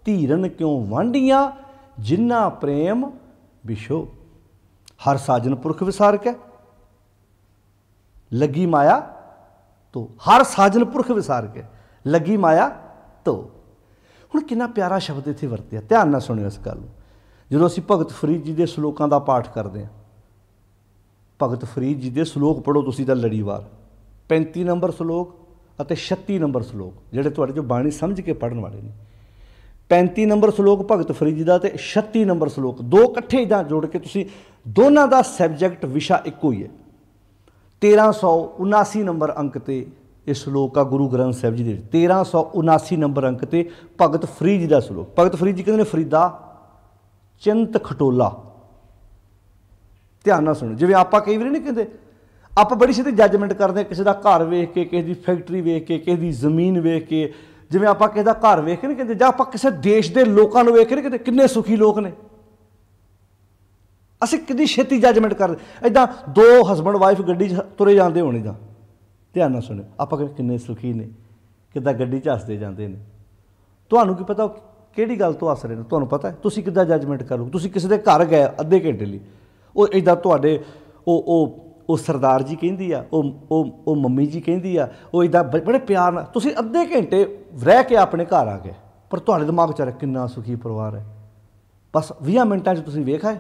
ਧੀਰਨ ਕਿਉਂ ਵਾਂਢੀਆਂ ਜਿਨ੍ਹਾਂ ਪ੍ਰੇਮ ਵਿਛੋ, ਹਰ ਸਾਜਨ ਪੁਰਖ ਵਿਸਾਰਕੈ ਲੱਗੀ ਮਾਇਆ ਤੋ, ਹਰ ਸਾਜਨ ਪੁਰਖ ਵਿਸਾਰਕੈ ਲੱਗੀ ਮਾਇਆ ਤੋ। ਹੁਣ ਕਿੰਨਾ ਪਿਆਰਾ ਸ਼ਬਦ ਇੱਥੇ ਵਰਤਿਆ, ਧਿਆਨ ਨਾਲ ਸੁਣਿਓ ਇਸ ਗੱਲ ਨੂੰ। ਜਦੋਂ ਅਸੀਂ ਭਗਤ ਫਰੀਦ ਜੀ ਦੇ ਸ਼ਲੋਕਾਂ ਦਾ ਪਾਠ ਕਰਦੇ ਹਾਂ, ਭਗਤ ਫਰੀਦ ਜੀ ਦੇ ਸ਼ਲੋਕ ਪੜ੍ਹੋ ਤੁਸੀਂ ਤਾਂ ਲੜੀਵਾਰ, 35 ਨੰਬਰ ਸ਼ਲੋਕ ਅਤੇ 36 ਨੰਬਰ ਸ਼ਲੋਕ ਜਿਹੜੇ ਤੁਹਾਡੇ ਜੋ ਬਾਣੀ ਸਮਝ ਕੇ ਪੜ੍ਹਨ ਵਾਲੇ ਨੇ। 35 ਨੰਬਰ ਸ਼ਲੋਕ ਭਗਤ ਫਰੀਦ ਜੀ ਦਾ ਅਤੇ 36 ਨੰਬਰ ਸ਼ਲੋਕ, ਦੋ ਇਕੱਠੇ ਇੱਦਾਂ ਜੋੜ ਕੇ ਤੁਸੀਂ, ਦੋਨਾਂ ਦਾ ਸਬਜੈਕਟ ਵਿਸ਼ਾ ਇੱਕੋ ਹੀ ਹੈ। 1379 ਨੰਬਰ ਅੰਕ 'ਤੇ ਇਹ ਸ਼ਲੋਕ ਆ ਗੁਰੂ ਗ੍ਰੰਥ ਸਾਹਿਬ ਜੀ ਦੇ, 1379 ਨੰਬਰ ਅੰਕ 'ਤੇ ਭਗਤ ਫਰੀਦ ਜੀ ਦਾ ਸ਼ਲੋਕ। ਭਗਤ ਫਰੀਦ ਜੀ ਕਹਿੰਦੇ ਨੇ, ਫਰੀਦਾ ਚਿੰਤ ਖਟੋਲਾ। ਧਿਆਨ ਨਾਲ ਸੁਣੋ। ਜਿਵੇਂ ਆਪਾਂ ਕਈ ਵਾਰੀ ਨਹੀਂ ਕਹਿੰਦੇ, ਆਪਾਂ ਬੜੀ ਛੇਤੀ ਜੱਜਮੈਂਟ ਕਰਦੇ ਹਾਂ ਕਿਸੇ ਦਾ ਘਰ ਵੇਖ ਕੇ, ਕਿਸੇ ਦੀ ਫੈਕਟਰੀ ਵੇਖ ਕੇ, ਕਿਸੇ ਦੀ ਜ਼ਮੀਨ ਵੇਖ ਕੇ। ਜਿਵੇਂ ਆਪਾਂ ਕਿਸੇ ਦਾ ਘਰ ਵੇਖ ਕੇ ਨਹੀਂ ਕਹਿੰਦੇ, ਜਾਂ ਆਪਾਂ ਕਿਸੇ ਦੇਸ਼ ਦੇ ਲੋਕਾਂ ਨੂੰ ਵੇਖ ਕੇ ਨਹੀਂ ਕਹਿੰਦੇ ਕਿੰਨੇ ਸੁਖੀ ਲੋਕ ਨੇ। ਅਸੀਂ ਕਿੰਨੀ ਛੇਤੀ ਜੱਜਮੈਂਟ ਕਰਦੇ। ਇੱਦਾਂ ਦੋ ਹਸਬੈਂਡ ਵਾਈਫ ਗੱਡੀ 'ਚ ਤੁਰੇ ਜਾਂਦੇ ਹੋਣੇ, ਜਾਂ ਧਿਆਨ ਨਾਲ ਸੁਣਿਓ, ਆਪਾਂ ਕਹਿੰਦੇ ਕਿੰਨੇ ਸੁਖੀ ਨੇ, ਕਿੱਦਾਂ ਗੱਡੀ 'ਚ ਹੱਸਦੇ ਜਾਂਦੇ ਨੇ। ਤੁਹਾਨੂੰ ਕੀ ਪਤਾ ਉਹ ਕਿਹੜੀ ਗੱਲ ਤੋਂ ਹੱਸ ਰਹੇ ਨੇ, ਤੁਹਾਨੂੰ ਪਤਾ ਹੈ? ਤੁਸੀਂ ਕਿੱਦਾਂ ਜੱਜਮੈਂਟ ਕਰੋਗੇ? ਤੁਸੀਂ ਕਿਸੇ ਦੇ ਘਰ ਗਏ ਅੱਧੇ ਘੰਟੇ ਲਈ, ਉਹ ਇੱਦਾਂ ਤੁਹਾਡੇ ਉਹ ਸਰਦਾਰ ਜੀ ਕਹਿੰਦੀ ਆ, ਉਹ ਮੰਮੀ ਜੀ ਕਹਿੰਦੀ ਆ, ਉਹ ਇੱਦਾਂ ਬੜੇ ਪਿਆਰ ਨਾਲ, ਤੁਸੀਂ ਅੱਧੇ ਘੰਟੇ ਰਹਿ ਕੇ ਆਪਣੇ ਘਰ ਆ ਗਏ, ਪਰ ਤੁਹਾਡੇ ਦਿਮਾਗ 'ਚ ਆ ਰਿਹਾ ਕਿੰਨਾ ਸੁਖੀ ਪਰਿਵਾਰ ਹੈ। ਬਸ 20 ਮਿੰਟਾਂ 'ਚ ਤੁਸੀਂ ਵੇਖ ਆਏ।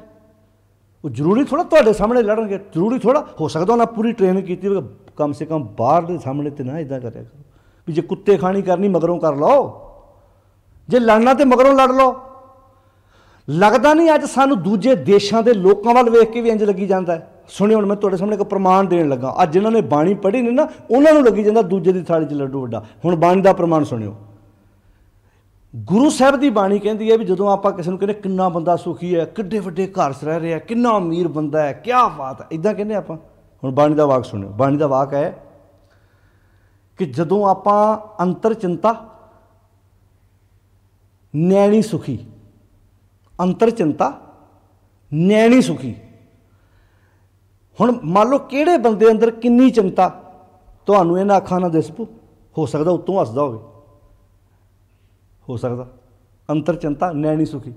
ਉਹ ਜ਼ਰੂਰੀ ਥੋੜ੍ਹਾ ਤੁਹਾਡੇ ਸਾਹਮਣੇ ਲੜਨਗੇ, ਜ਼ਰੂਰੀ ਥੋੜ੍ਹਾ ਹੋ ਸਕਦਾ ਉਹਨਾਂ ਪੂਰੀ ਟ੍ਰੇਨਿੰਗ ਕੀਤੀ ਹੋਵੇ, ਕਮ ਸੇ ਕਮ ਬਾਹਰ ਦੇ ਸਾਹਮਣੇ ਤੇ ਨਾ ਇੱਦਾਂ ਕਰਿਆ ਕਰੋ ਵੀ ਜੇ ਕੁੱਤੇ ਖਾਣੀ ਕਰਨੀ ਮਗਰੋਂ ਕਰ ਲਓ, ਜੇ ਲੜਨਾ ਤੇ ਮਗਰੋਂ ਲੜ ਲਓ। ਲੱਗਦਾ ਨਹੀਂ ਅੱਜ ਸਾਨੂੰ ਦੂਜੇ ਦੇਸ਼ਾਂ ਦੇ ਲੋਕਾਂ ਵੱਲ ਵੇਖ ਕੇ ਵੀ ਇੰਝ ਲੱਗੀ ਜਾਂਦਾ ਹੈ। ਸੁਣਿਓ, ਹੁਣ ਮੈਂ ਤੁਹਾਡੇ ਸਾਹਮਣੇ ਇੱਕ ਪ੍ਰਮਾਣ ਦੇਣ ਲੱਗਾ। ਅੱਜ ਜਿਨ੍ਹਾਂ ਨੇ ਬਾਣੀ ਪੜ੍ਹੀ ਨੇ ਨਾ, ਉਹਨਾਂ ਨੂੰ ਲੱਗੀ ਜਾਂਦਾ ਦੂਜੇ ਦੀ ਥਾਲੀ 'ਚ ਲੱਡੂ ਵੱਡਾ। ਹੁਣ ਬਾਣੀ ਦਾ ਪ੍ਰਮਾਣ ਸੁਣਿਓ। ਗੁਰੂ ਸਾਹਿਬ ਦੀ ਬਾਣੀ ਕਹਿੰਦੀ ਹੈ ਵੀ ਜਦੋਂ ਆਪਾਂ ਕਿਸੇ ਨੂੰ ਕਹਿੰਦੇ ਕਿੰਨਾ ਬੰਦਾ ਸੁਖੀ ਹੈ, ਕਿੱਡੇ ਵੱਡੇ ਘਰ 'ਚ ਰਹਿ ਰਿਹਾ, ਕਿੰਨਾ ਅਮੀਰ ਬੰਦਾ ਹੈ, ਕਿਆ ਬਾਤ ਹੈ, ਇੱਦਾਂ ਕਹਿੰਦੇ ਆਪਾਂ। ਹੁਣ ਬਾਣੀ ਦਾ ਵਾਕ ਸੁਣਿਓ। ਬਾਣੀ ਦਾ ਵਾਕ ਹੈ ਕਿ ਜਦੋਂ ਆਪਾਂ ਅੰਤਰ ਚਿੰਤਾ ਨੈਣੀ ਸੁਖੀ, ਅੰਤਰ ਚਿੰਤਾ ਨੈਣੀ ਸੁਖੀ। ਹੁਣ ਮੰਨ ਲਓ ਕਿਹੜੇ ਬੰਦੇ ਅੰਦਰ ਕਿੰਨੀ ਚਿੰਤਾ ਤੁਹਾਨੂੰ ਇਹਨਾਂ ਅੱਖਾਂ ਨਾਲ ਦਿਸ ਪੂ, ਹੋ ਸਕਦਾ ਉੱਤੋਂ ਹੱਸਦਾ ਹੋਵੇ, ਹੋ ਸਕਦਾ ਅੰਤਰ ਚਿੰਤਾ ਨੈਣੀ ਸੁਖੀ।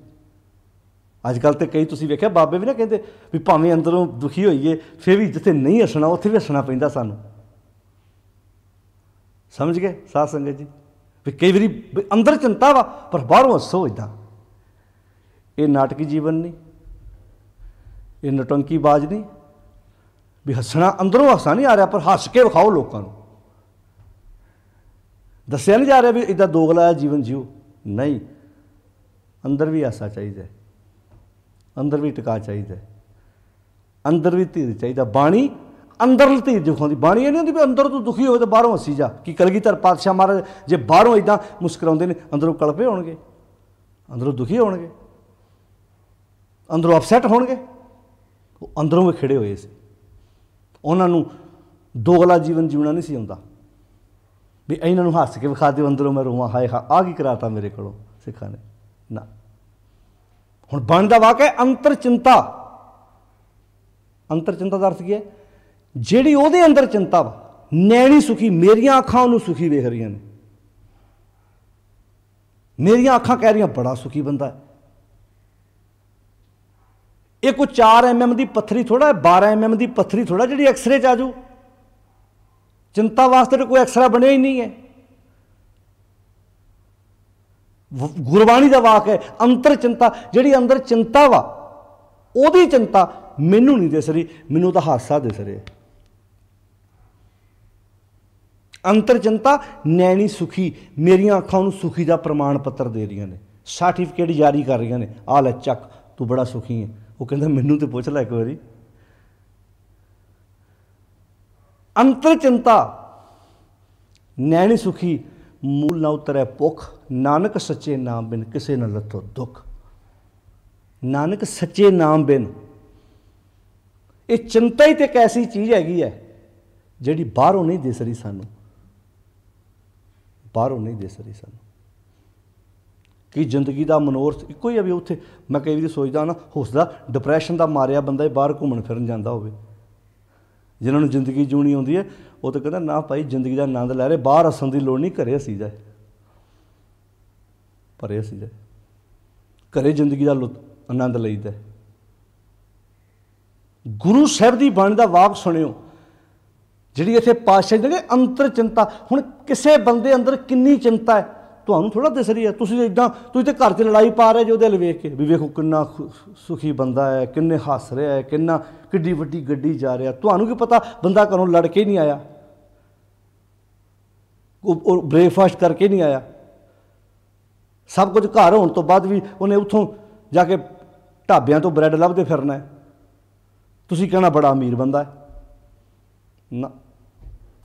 ਅੱਜ ਕੱਲ੍ਹ ਤਾਂ ਕਈ ਤੁਸੀਂ ਵੇਖਿਆ ਬਾਬੇ ਵੀ ਨਾ ਕਹਿੰਦੇ ਵੀ ਭਾਵੇਂ ਅੰਦਰੋਂ ਦੁਖੀ ਹੋਈਏ ਫਿਰ ਵੀ ਜਿੱਥੇ ਨਹੀਂ ਹੱਸਣਾ ਉੱਥੇ ਵੀ ਹੱਸਣਾ ਪੈਂਦਾ ਸਾਨੂੰ। ਸਮਝ ਗਏ ਸਾਧ ਸੰਗਤ ਜੀ? ਵੀ ਕਈ ਵਾਰੀ ਅੰਦਰ ਚਿੰਤਾ ਵਾ ਪਰ ਬਾਹਰੋਂ ਹੱਸੋ ਇੱਦਾਂ। ਇਹ ਨਾਟਕੀ ਜੀਵਨ ਨਹੀਂ, ਇਹ ਨੌਟੰਕੀ ਬਾਜ਼ ਨਹੀਂ ਵੀ ਹੱਸਣਾ, ਅੰਦਰੋਂ ਹਾਸਾ ਨਹੀਂ ਆ ਰਿਹਾ ਪਰ ਹੱਸ ਕੇ ਵਿਖਾਓ ਲੋਕਾਂ ਨੂੰ। ਦੱਸਿਆ ਨਹੀਂ ਜਾ ਰਿਹਾ ਵੀ ਇੱਦਾਂ ਦੋਗਲਾ ਜੀਵਨ ਜੀਓ, ਨਹੀਂ। ਅੰਦਰ ਵੀ ਹਾਸਾ ਚਾਹੀਦਾ, ਅੰਦਰ ਵੀ ਟਿਕਾ ਚਾਹੀਦਾ, ਅੰਦਰ ਵੀ ਧੀਰਜ ਚਾਹੀਦਾ। ਬਾਣੀ ਅੰਦਰ ਧੀਰਜ ਵਿਖਾਉਂਦੀ। ਬਾਣੀ ਇਹ ਨਹੀਂ ਹੁੰਦੀ ਵੀ ਅੰਦਰ ਤੂੰ ਦੁਖੀ ਹੋਵੇ ਤਾਂ ਬਾਹਰੋਂ ਹੱਸੀ ਜਾ। ਕਿ ਕਲਗੀਧਰ ਪਾਤਸ਼ਾਹ ਮਹਾਰਾਜ ਜੇ ਬਾਹਰੋਂ ਇੱਦਾਂ ਮੁਸਕਰਾਉਂਦੇ ਨੇ, ਅੰਦਰੋਂ ਕਲਪੇ ਹੋਣਗੇ, ਅੰਦਰੋਂ ਦੁਖੀ ਹੋਣਗੇ, ਅੰਦਰੋਂ ਅਪਸੈਟ ਹੋਣਗੇ। ਉਹ ਅੰਦਰੋਂ ਵੀ ਖਿੜੇ ਹੋਏ ਸੀ, ਉਹਨਾਂ ਨੂੰ ਦੋਗਲਾ ਜੀਵਨ ਜਿਉਣਾ ਨਹੀਂ ਸੀ ਆਉਂਦਾ ਵੀ ਇਹਨਾਂ ਨੂੰ ਹੱਸ ਕੇ ਵਿਖਾ ਦਿਓ ਅੰਦਰੋਂ ਮੈਂ ਰੋਵਾਂ, ਹਾਏ ਆਹ ਕੀ ਕਰਾਤਾ ਮੇਰੇ ਕੋਲੋਂ ਸਿੱਖਾਂ ਨੇ ਨਾ। ਹੁਣ ਬਾਣੀ ਦਾ ਵਾਕ ਹੈ ਅੰਤਰ ਚਿੰਤਾ। ਅੰਤਰ ਚਿੰਤਾ ਦਾ ਅਰਥ ਕੀ ਹੈ? ਜਿਹੜੀ ਉਹਦੇ ਅੰਦਰ ਚਿੰਤਾ ਵਾ, ਨੈਣੀ ਸੁਖੀ, ਮੇਰੀਆਂ ਅੱਖਾਂ ਉਹਨੂੰ ਸੁਖੀ ਵੇਖ ਰਹੀਆਂ ਨੇ, ਮੇਰੀਆਂ ਅੱਖਾਂ ਕਹਿ ਰਹੀਆਂ ਬੜਾ ਸੁਖੀ ਬੰਦਾ ਹੈ। ਇਹ ਕੋਈ 4 mm ਦੀ ਪੱਥਰੀ ਥੋੜ੍ਹਾ, 12 mm ਦੀ ਪੱਥਰੀ ਥੋੜ੍ਹਾ ਜਿਹੜੀ ਐਕਸਰੇ 'ਚ ਆ ਜਾਊ। ਚਿੰਤਾ ਵਾਸਤੇ ਤਾਂ ਕੋਈ ਐਕਸਰਾ ਬਣਿਆ ਹੀ ਨਹੀਂ ਹੈ। ਗੁਰਬਾਣੀ ਦਾ ਵਾਕ ਹੈ ਅੰਤਰ ਚਿੰਤਾ। ਜਿਹੜੀ ਅੰਦਰ ਚਿੰਤਾ ਵਾ ਉਹਦੀ ਚਿੰਤਾ ਮੈਨੂੰ ਨਹੀਂ ਦਿਸ ਰਹੀ, ਮੈਨੂੰ ਤਾਂ ਹਾਸਾ ਦਿਸ ਰਿਹਾ। ਅੰਤਰ ਚਿੰਤਾ ਨੈਣੀ ਸੁਖੀ, ਮੇਰੀਆਂ ਅੱਖਾਂ ਨੂੰ ਸੁਖੀ ਦਾ ਪ੍ਰਮਾਣ ਪੱਤਰ ਦੇ ਰਹੀਆਂ ਨੇ, ਸਰਟੀਫਿਕੇਟ ਜਾਰੀ ਕਰ ਰਹੀਆਂ ਨੇ, ਆਹ ਲੈ ਚੱਕ ਤੂੰ ਬੜਾ ਸੁਖੀ ਹੈ। ਉਹ ਕਹਿੰਦਾ ਮੈਨੂੰ ਤੇ ਪੁੱਛ ਲੈ ਇੱਕ ਵਾਰੀ। ਅੰਤਰ ਚਿੰਤਾ ਨੈਣੀ ਸੁਖੀ, ਮੂਲ ਨਾ ਉਤਰੈ ਭੁੱਖ, ਨਾਨਕ ਸੱਚੇ ਨਾਮ ਬਿਨ ਕਿਸੇ ਨਾ ਲੱਥੋ ਦੁੱਖ। ਨਾਨਕ ਸੱਚੇ ਨਾਮ ਬਿਨ। ਇਹ ਚਿੰਤਾ ਹੀ ਤੇ ਇੱਕ ਐਸੀ ਚੀਜ਼ ਹੈਗੀ ਹੈ ਜਿਹੜੀ ਬਾਹਰੋਂ ਨਹੀਂ ਦਿਸ ਰਹੀ ਸਾਨੂੰ, ਬਾਹਰੋਂ ਨਹੀਂ ਦਿਸ ਰਹੀ ਸਾਨੂੰ। ਕਿ ਜ਼ਿੰਦਗੀ ਦਾ ਮਨੋਰਥ ਇੱਕੋ ਹੀ ਆ ਵੀ ਉੱਥੇ ਮੈਂ ਕਈ ਵਾਰੀ ਸੋਚਦਾ ਨਾ, ਹੋ ਸਕਦਾ ਡਿਪਰੈਸ਼ਨ ਦਾ ਮਾਰਿਆ ਬੰਦਾ ਬਾਹਰ ਘੁੰਮਣ ਫਿਰਨ ਜਾਂਦਾ ਹੋਵੇ, जिन्होंने जिंदगी जूनी आती है वो तो कहता ना भाई जिंदगी का आनंद लै रहे, बाहर हसन की लोड़ नहीं, घरे हसी जाए, घरे हसी जाए, घरे जिंदगी का आनंद लईदा। गुरु साहब की बाणी का वाक सुनियो, जिहड़ी इत्थे पातशाही ने अंतर चिंता। हुण किसी बंदे अंदर किन्नी चिंता है तुहानूं थोड़ा दिस रही है। तुसीं इदां तुसीं ते घर च लड़ाई पा रहे जो उहदे अल वेख के भी वेखो किन्ना सुखी बंदा है, किन्ने हस रहा है, किन्ना किड्डी वड्डी गड्डी जा रहा। तुहानूं की पता बंदा घरों लड़ के नहीं आया, ब्रेकफास्ट करके नहीं आया, सब कुछ घर होने तो बाद भी उन्हें उत्थों जाके ढाबियां तो ब्रैड लभदे फिरना है। तुसीं कहना बड़ा अमीर बंदा है ना।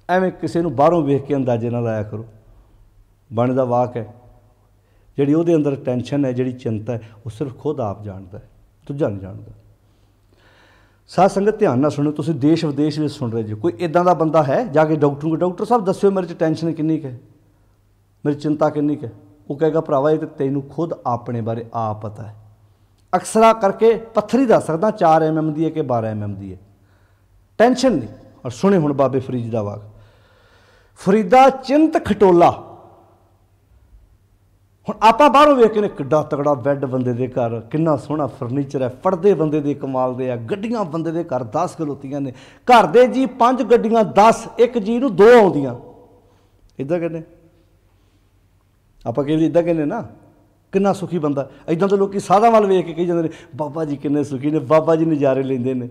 एवें किसी नूं बाहरों वेख के अंदाजे ना लाया करो। बाणी दा वाक है, जिहड़ी उहदे अंदर टेंशन है, जिहड़ी चिंता है, वो सिर्फ खुद आप जानता है, दूजा नहीं जानता। साध संगत ध्यान नाल सुणो, तुसीं देश विदेश में सुन रहे जो, कोई इदां दा बंदा है जाके डॉक्टर को डॉक्टर साहब दस्सिओ मेरे च टेंशन किन्नी है, मेरी चिंता किन्नी है। वो कहेगा भरावा ये तो तैनूं खुद अपने बारे आप पता है। अक्सरा करके पत्थरी दस सकदा 4 mm दी है कि 12 mm दी है, टेंशन नहीं। और सुने हुण बाबे फरीद दा वाक, फरीदा चिंत खटोला। हुण आपां बाहरों वेख के किड्डा तगड़ा बैड बंदे दे घर, किन्ना सोहना फर्नीचर है, पड़दे बंदे दे कमाल दे आ, गड्डियां बंदे दे घर 10 खलोतियां ने, घर दे जी 5 गड्डियां 10, एक जी नूं 2 आउंदियां। इदां कहने आपां कई वारी इदां कहने ना, किन्ना सुखी बंदा। इदां तो लोग साधा वाल वेख के कही जाते हैं बाबा जी किन्ने सुखी ने, बाबा जी नज़ारे लेंदे ने।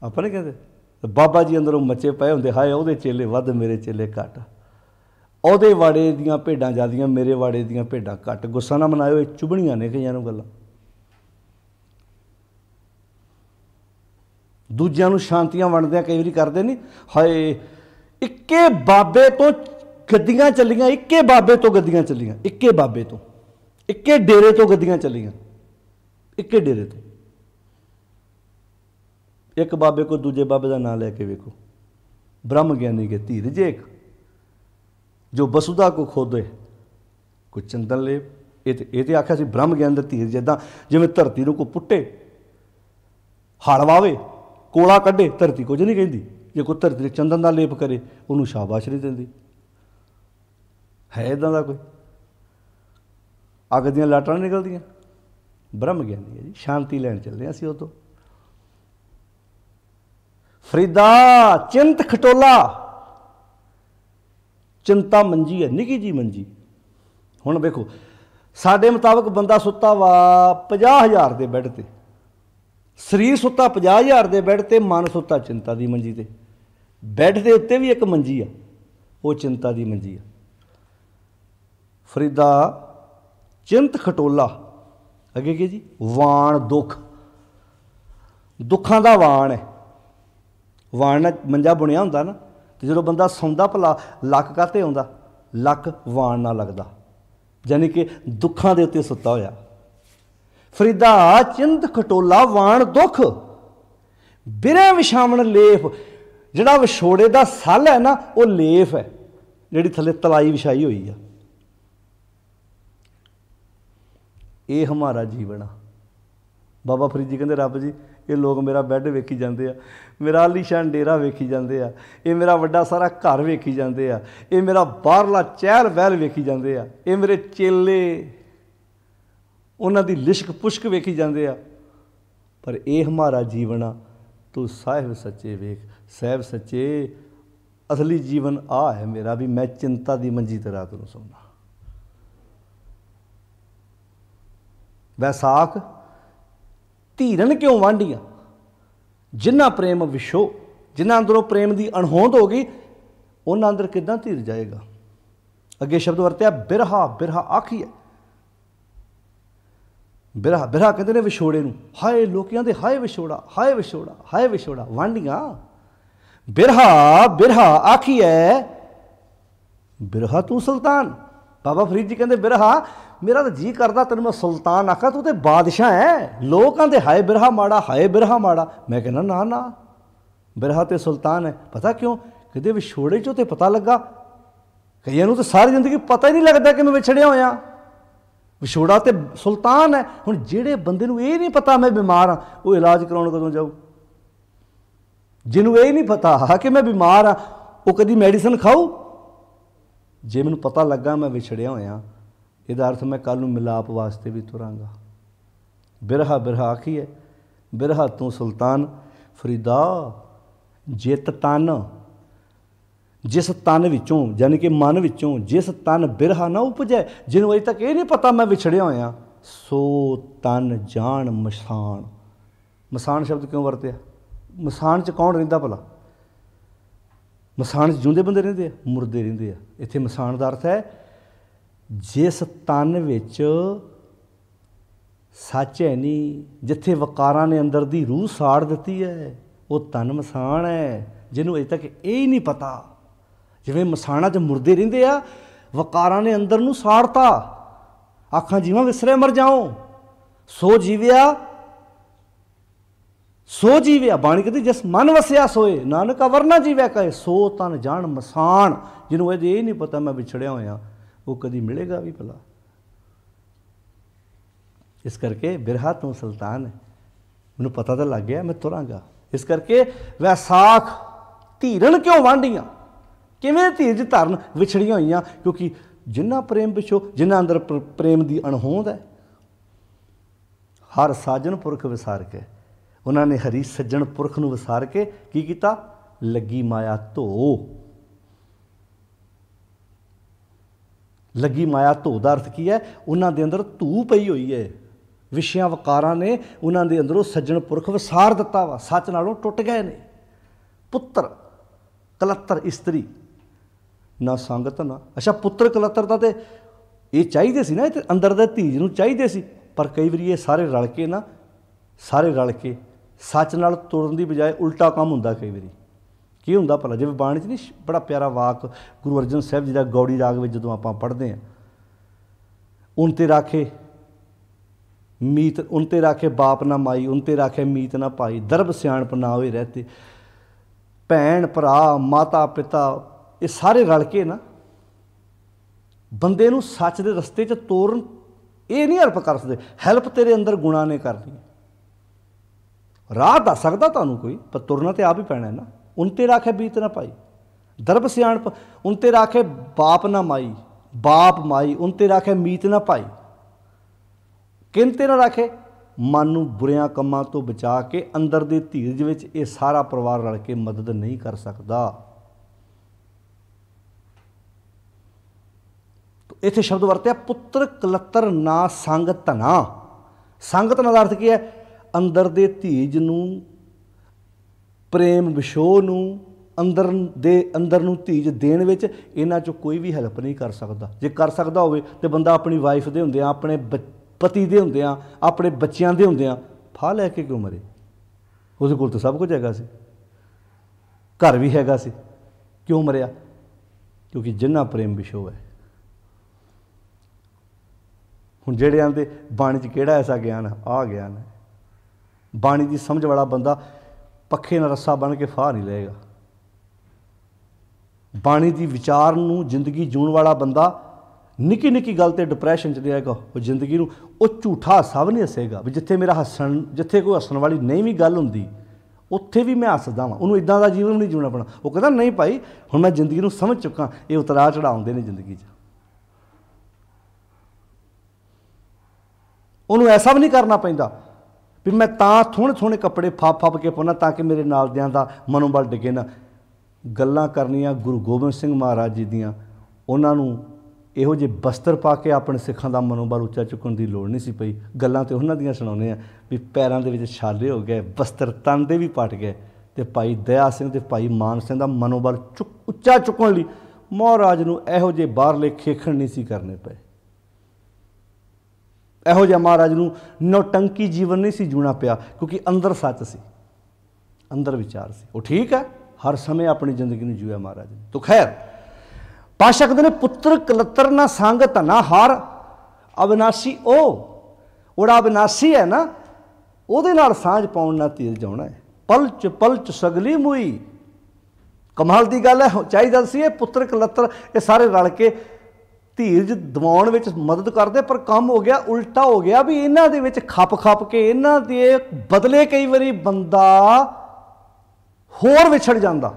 आपां नहीं कहते बाबा जी अंदरों मचे पए हुंदे, हाए उहदे चेले वध मेरे चेले घट, ਉਹਦੇ वाड़े दियां भेडां ज़्यादियां मेरे वाड़े दियां भेडां घट। गुस्सा ना मनाओ, ये चुभणियां ने कईयां नूं गल्लां। दूजियां नूं शांतियां वंडदियां कई वारी करदे नहीं, हाए इक्के बाबे तो गड्डियां चलियां, इक्के बाबे तो गड्डियां चलियां, इक्के बाबे तो, इक्के डेरे तो गड्डियां चलियां, इक्के डेरे तो। एक बाबे को दूजे बाबे का नाम लैके वेखो, ब्रह्म ज्ञानी के धीरज एक, जो वसुधा को खोदे कोई चंदन लेप। ये तो आख्या सी ब्रह्म ज्ञान का धीरज, इदां जिवें धरती को पुट्टे हल वावे कोला कढ़े, धरती कुछ नहीं कहती। जे कोई धरती चंदन का लेप करे उन्होंने शाबाश नहीं देती। है इदां दा कोई? अग दियां लाटां नहीं निकलदियां। ब्रह्म ज्ञानी है जी, शांति लैन चलते असीं उह तो। फरीदा चिंत खटोला, चिंता मंजी है, निकी जी मंजी। हुण वेखो साडे मुताबक बंदा सुत्ता वा 50,000 के बैड ते, शरीर सुत्ता 50,000 के बैड ते, मन सुत्ता चिंता की मंजी ते। बैड के उत्ते भी एक मंजी आ, वो चिंता की मंजी आ। फरीदा चिंत खटोला, अगे की जी वाण दुख, दुखां दा वाण है। वाण नाल मंजा बुनिया हुंदा ना, तो जो बंदा सौंदा भला लक काते आउंदा, लक वाण ना लगदा, यानी कि दुखां दे उत्ते सुत्ता होया। फरीदा चिंत खटोला वाण दुख, बिरे विछावण लेफ। जिहड़ा विछोड़े दा सल है ना, वो लेफ है जिहड़ी थले तलाई विछाई हुई है। ये हमारा जीवन आ। बाबा फरीद जी कहते रब जी ये लोग मेरा बैड वेखी जाते आ, मेरा आलीशान डेरा वेखी जाते आ, ये मेरा वड्डा सारा घर वेखी जाते आ, ये मेरा बाहरला चहल पहल वेखी जाते आ, ये मेरे चेले उन्हां दी लिशक पुशक वेखी जाते आ, पर यह हमारा जीवन आ। तू साहिब सच्चे वेख, साहिब सच्चे असली जीवन आ है मेरा, भी मैं चिंता की मंजी ते रात नूं सौना। वैसाख धीरन क्यों वांडियां, जिन्ना प्रेम विछो, जिन्ना अंदरों प्रेम की अणहोंद हो गई, उन्हां अंदर किदां धीर जाएगा। अगे शब्द वरत्या बिरहा, बिरहा आखिए बिरहा, बिरहा कहते हैं विछोड़े नूं। हाय लोग आंदे हाय विछोड़ा, हाय विछोड़ा, हाय विछोड़ा, वांडियां। बिरहा, बिरहा आखिए बिरहा तू सुल्तान। बाबा फरीद जी कहते बिरहा मेरा तो जी करता तेन मैं सुल्तान आखा, तू तो बादशाह है। लोग कहते हाय बिरहा माड़ा, हाय बिरहा माड़ा, मैं कहना ना ना बिरहा तो सुल्तान है। पता क्यों? कहते विछोड़े चो तो पता लगा। कईयां नूं तो सारी जिंदगी पता ही नहीं लगता कि मैं विछड़िया होया। विछोड़ा तो सुल्तान है। हुण जिहड़े बंदे नूं ये नहीं पता मैं बीमार हाँ, वो इलाज कराउण कदों जाऊ? जिन्हों ये नहीं पता कि मैं बीमार हाँ वो कभी मैडिसन खाऊ। जे मैनू पता लगा मैं विछड़िया होया, इहदा अर्थ मैं कल नूं मिलाप वास्ते भी तुरांगा। बिरहा बिरहा आखी है, बिरहा तू सुल्तान फरीदा जित तन, जिस तन विचों यानी कि मन विचों जिस तन बिरहा ना उपजै, जिन्हों अजे तक ये नहीं पता मैं विछड़िया होया, सो तन जान मसान। मसान शब्द क्यों वरत्या? मसान च कौन रहिंदा भला? मसान च जिउंदे बंदे रहिंदे आ, मुरदे रहिंदे आ। इत्थे मसान दा अर्थ है जिस तन विच सच है नहीं, जिथे वकारां ने अंदर दी रूह साड़ दिती है, वो तन मसान है। जिन्हों अजे तक ये ही नहीं पता, जिवें मसाणा च मुरदे रहिंदे आ, वकारां ने अंदर नूं साड़ता, आखां जीवां विसरे मर जाओ, सो जीविया सो जीविया। बाणी कहती जिस मन वसिया सोए, नानक अवर ना जीवै कहे, सो तन जान मसान। जिन्हों अजे ये नहीं पता मैं विछड़िया होया, वो कभी मिलेगा भी भला। इस करके बिरहा तू सुल्तान है, मैनू पता तो लग गया मैं तुरांगा। इस करके वैसाख धीरन क्यों वांडियां, किवें धीरज धरन विछड़ियां होईयां, क्योंकि जिन्ना प्रेम पिछो, जिन्ना अंदर प्रेम की अणहोंद है, हर साजन पुरख विसार के, उन्होंने हरी सज्जन पुरख नूं विसार के की कीता? लगी माया धो। लगी माया धो का अर्थ की है? उन्होंने दे अंदर धू पई हुई है, विषयां वकारां ने उन्होंने दे अंदरों सज्जन पुरख विसार दिता वा, सच नालों टुट गए ने। पुत्र कलत्तर इस्तरी ना संगत ना, अच्छा पुत्र कलत्तर तो ये चाहिए सी ना, ये अंदर दे धीज नूं चाहिए सी, पर कई बार ये सारे रल के ना, सारे रल के सच नाल तुरन की बजाय उल्टा काम हुंदा। कई बार की हुंदा भला, जिवें बाणी च नहीं बड़ा प्यारा वाक गुरु अर्जन साहब जी का गौड़ी राग में जदों आपां पढ़दे हां, उन ते राखे मीत, उन ते राखे बाप ना माई, उन ते राखे मीत ना पाई, दरब सियाणप ना होए रहते। भैन भरा माता पिता ये सारे रल के ना बंदे नूं सच दे रस्ते च तोरन, ये नहीं हेल्प कर सकते। हैल्प तेरे अंदर गुणा ने करनी, राह दस सकदा तुहानूं कोई, पर तुरना तो आप ही पैना है ना। उन ते राखे बीत ना पाई, दरब सियाणप, उन ते राखे बाप ना माई, बाप माई उन ते राखे मीत ना पाई। किन ते ना राखे? मन नूं बुरियां कम्मां तो बचा के अंदर दे धीरज विच ये सारा परिवार रल के मदद नहीं कर सकता। तो इत्थे शब्द वरत्या पुत्र कलत्तर ना संग धना। संग धना का अर्थ की है? अंदर दे धीज नूं, प्रेम विछोह नूं, अंदर नूं धीज देण विच इन्हां चों कोई भी हैल्प नहीं कर सकता। जे कर सकदा होवे ते बंदा अपनी वाइफ दे हुंदिआं, अपने पति दे हुंदिआं, अपने बच्चिआं दे हुंदिआं फाह लै के क्यों मरे? उहदे कोल तो सब कुछ हैगा सी, घर भी हैगा सी, क्यों मरिया? क्योंकि जिन्ना प्रेम विछोह है। हुण जिहड़े आंदे बाणी च किहड़ा ऐसा ज्ञान है? आ ज्ञान है। बाणी की समझ वाला बंदा पखे नाल रस्सा बन के फाह नहीं लेगा। बाणी की विचार नूं जिंदगी जूण वाला बंदा निक्की निक्की गल ते डिप्रैशन च नहीं आएगा। वो जिंदगी नूं वो झूठा हासा भी नहीं हसेगा भी जिथे मेरा हसन, जिथे कोई हसन वाली नहीं भी गल हुंदी उत्थे भी मैं हसदा वां। उन्होंने इदां दा जीवन नहीं जीना पैना। वो कहता नहीं भाई हुण मैं जिंदगी नूं समझ चुका, ये उतरा चढ़ा आउंदे ने जिंदगी च। उन्होंने ऐसा भी नहीं करना पैंदा भी मैं तां थोड़े थोड़े कपड़े फप के पाउणा ताकि मेरे नालदियां दा मनोबल डिगे ना। गल्लां करनियां गुरु गोबिंद सिंह महाराज जी दियां, उन्हां नूं इहो जे बस्तर पा के अपने सिखां दा मनोबल उच्चा चुकण दी लोड़ नहीं सी पई। गल्लां ते उन्हां दियां सुणाउने आ भी पैरां दे विच छाले हो गए, बस्तर तन दे भी पट गए, ते भाई दया सिंह ते भाई मान सिंह दा मनोबल उच्चा चुकण लई महाराज नूं इहो जे बाहरले खेखण नहीं सी करने पए। इहो जिहा महाराज नूं नौटंकी जीवन नहीं सी जीना पिया, क्योंकि अंदर सच सी, अंदर विचार सी। वो ठीक है, हर समय अपनी जिंदगी नूं जीया महाराज ने। तो खैर पातशाह कहते हैं पुत्र कलत्तर ना संग धना हार अविनाशी ओ। ओड़ा अविनाशी है ना, ਉਹਦੇ ਨਾਲ ਸਾਂਝ ਪਾਉਣ ਨਾਲ ਧੀਰਜ ਜਾਉਣਾ ਹੈ। ਪਲ ਚ ਸਗਲੀ ਮੂਈ। ਕਮਾਲ ਦੀ ਗੱਲ ਹੈ। ਚਾਹੀਦਾ ਸੀ ਇਹ ਪੁੱਤਰ ਕਲੱਤਰ ਇਹ ਸਾਰੇ ਰਲ ਕੇ ਧੀਰਜ ਦਿਵਾਉਣ ਵਿੱਚ ਮਦਦ ਕਰਦੇ, ਪਰ ਕੰਮ ਹੋ ਗਿਆ ਉਲਟਾ ਹੋ ਗਿਆ ਵੀ ਇਹਨਾਂ ਦੇ ਵਿੱਚ ਖੱਪ ਕੇ ਇਹਨਾਂ ਦੇ ਬਦਲੇ ਕਈ ਵਾਰੀ ਬੰਦਾ होर विछड़ जाता।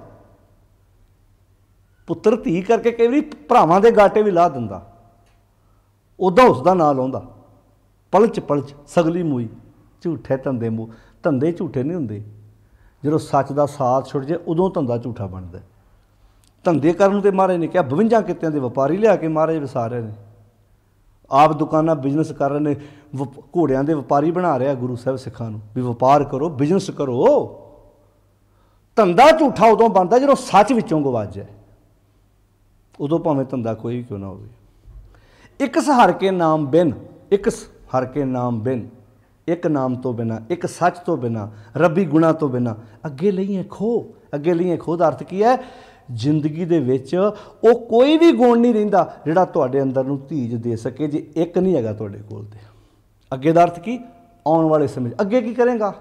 पुत्र धी करके कई बार भरावां दे गाटे भी ला दिंदा, उदा उसका नां लाउंदा। पलच पलच सगली मूई, झूठे धंधे मूह। धंधे झूठे नहीं हुंदे, जो सच का साथ छुट जाए उदों धंधा झूठा बनता। धंधे करन ते महाराज ने कहा 52 कित्तियां दे व्यापारी लिया के महाराज वसा रहे हैं। आप दुकाना बिजनेस कर रहे हैं, घोड़ियां दे व्यापारी बना रहा गुरु साहब सिखां नूं भी व्यापार करो, बिजनेस करो। धंधा झूठा उदों बनता जो सच विचों गवाच जाए, उदों भावें धंधा कोई भी क्यों ना हो। एक सहार के नाम बिन, एक हर के नाम बिन, एक नाम तो बिना, एक सच तो बिना, रबी गुणा तो बिना, अगे लईए खो। अगे लईए खो का अर्थ की है, जिंदगी दे विच वो कोई भी गुण नहीं रहिंदा जिहड़ा तुहाडे अंदर नूं धीज दे सके जे एक नहीं हैगा तुहाडे कोल ते। अगे दा अर्थ की, आउण वाले समय अगे की करेगा।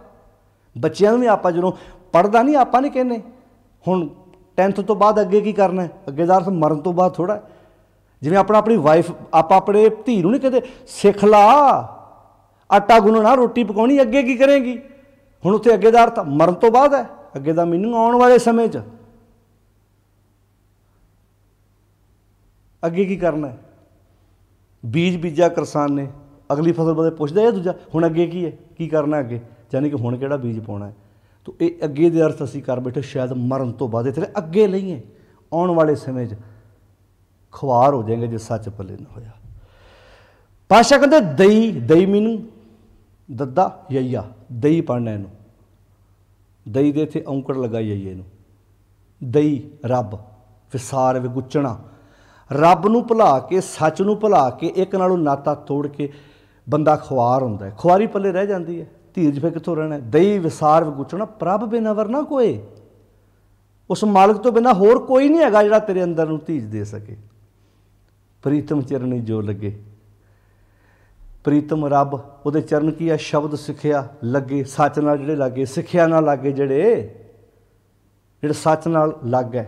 बच्चों भी आप जो पढ़दा नहीं, आप नहीं कहने हुण 10th तो बाद अगे की करना है। अगे दा अर्थ मरण तो बाद थोड़ा है। जिवें अपना अपनी वाइफ आप अपने धी नूं नहीं कहते सिख ला आटा गुनना, रोटी पकाउणी, अगे की करेंगी। हुण उत्थे अगे दा अर्थ मरण तो बाद है, अगे दा मीनिंग आउण वाले समय च अगे की करना है। बीज बीजा किसान ने, अगली फसल बदे पुछदा है दूजा हुण अगे की है, की करना अगे, यानी कि हुण किहड़ा बीज पाउणा है। तो ये अगे दे अर्थ असीं कर बैठे शायद मरण तो बाद। इत्थे अगे लईए आउण वाले समय च खुआर हो जाएंगे जे सच पल्ले ना होया। पातशाह कहते दई, दई मीनिंग दद्दा यईया, दई पढ़ना इनू, दई दे इत्थे औंकड़ लगा यईए नूं। दई रब, विसार विगुचना, रब नूं भुला के, सच नूं भुला के, एक नालों नाता तोड़ के बंदा खुआर हुंदा है। खुआरी पल्ले रह जाती है, धीरज फिर कित्थों रहना है। दई विसार विगुचना, प्रभ बिना वरना कोई, उस मालिक तो बिना होर कोई नहीं हैगा जिहड़ा तेरे अंदर नूं धीरज दे सके। प्रीतम चरनी जो लगे, प्रीतम रब, उहदे चरण की है शब्द सिखिया लगे, सच नाल जिहड़े लागे, सिखिया नाल लागे जिहड़े सच नाल लग है।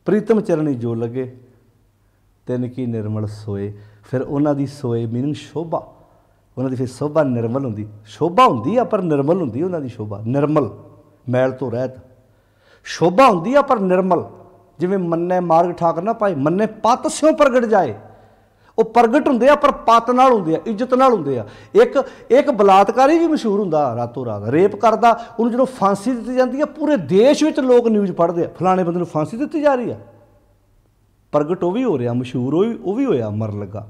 प्रीतम चरनी जो लगे, तिन की निर्मल सोए। फिर उन्हां दी सोए मीनिंग शोभा, उन्हां दी फिर शोभा निर्मल हुंदी। शोभा हुंदी आ पर निर्मल हुंदी उन्हां दी शोभा, निर्मल मैल तो रहत। शोभा हुंदी आ पर निर्मल, जिवें मन्ने मार्ग ठाकर ना पाए, मन्ने पत स्यों प्रगट जाए। वो प्रगट हुंदे आ पर पत नाल हुंदे आ, इज्जत नाल हुंदे आ। एक बलात्कारी भी मशहूर हुंदा रातों रात, रेप करदा, उन्हूं जदों फांसी दित्ती जाती है पूरे देश विच लोग न्यूज़ पढ़दे आ फलाणे बंदे नूं फांसी दित्ती जा रही है। प्रगट वो भी हो रहा, मशहूर वो भी होया, मर लगा,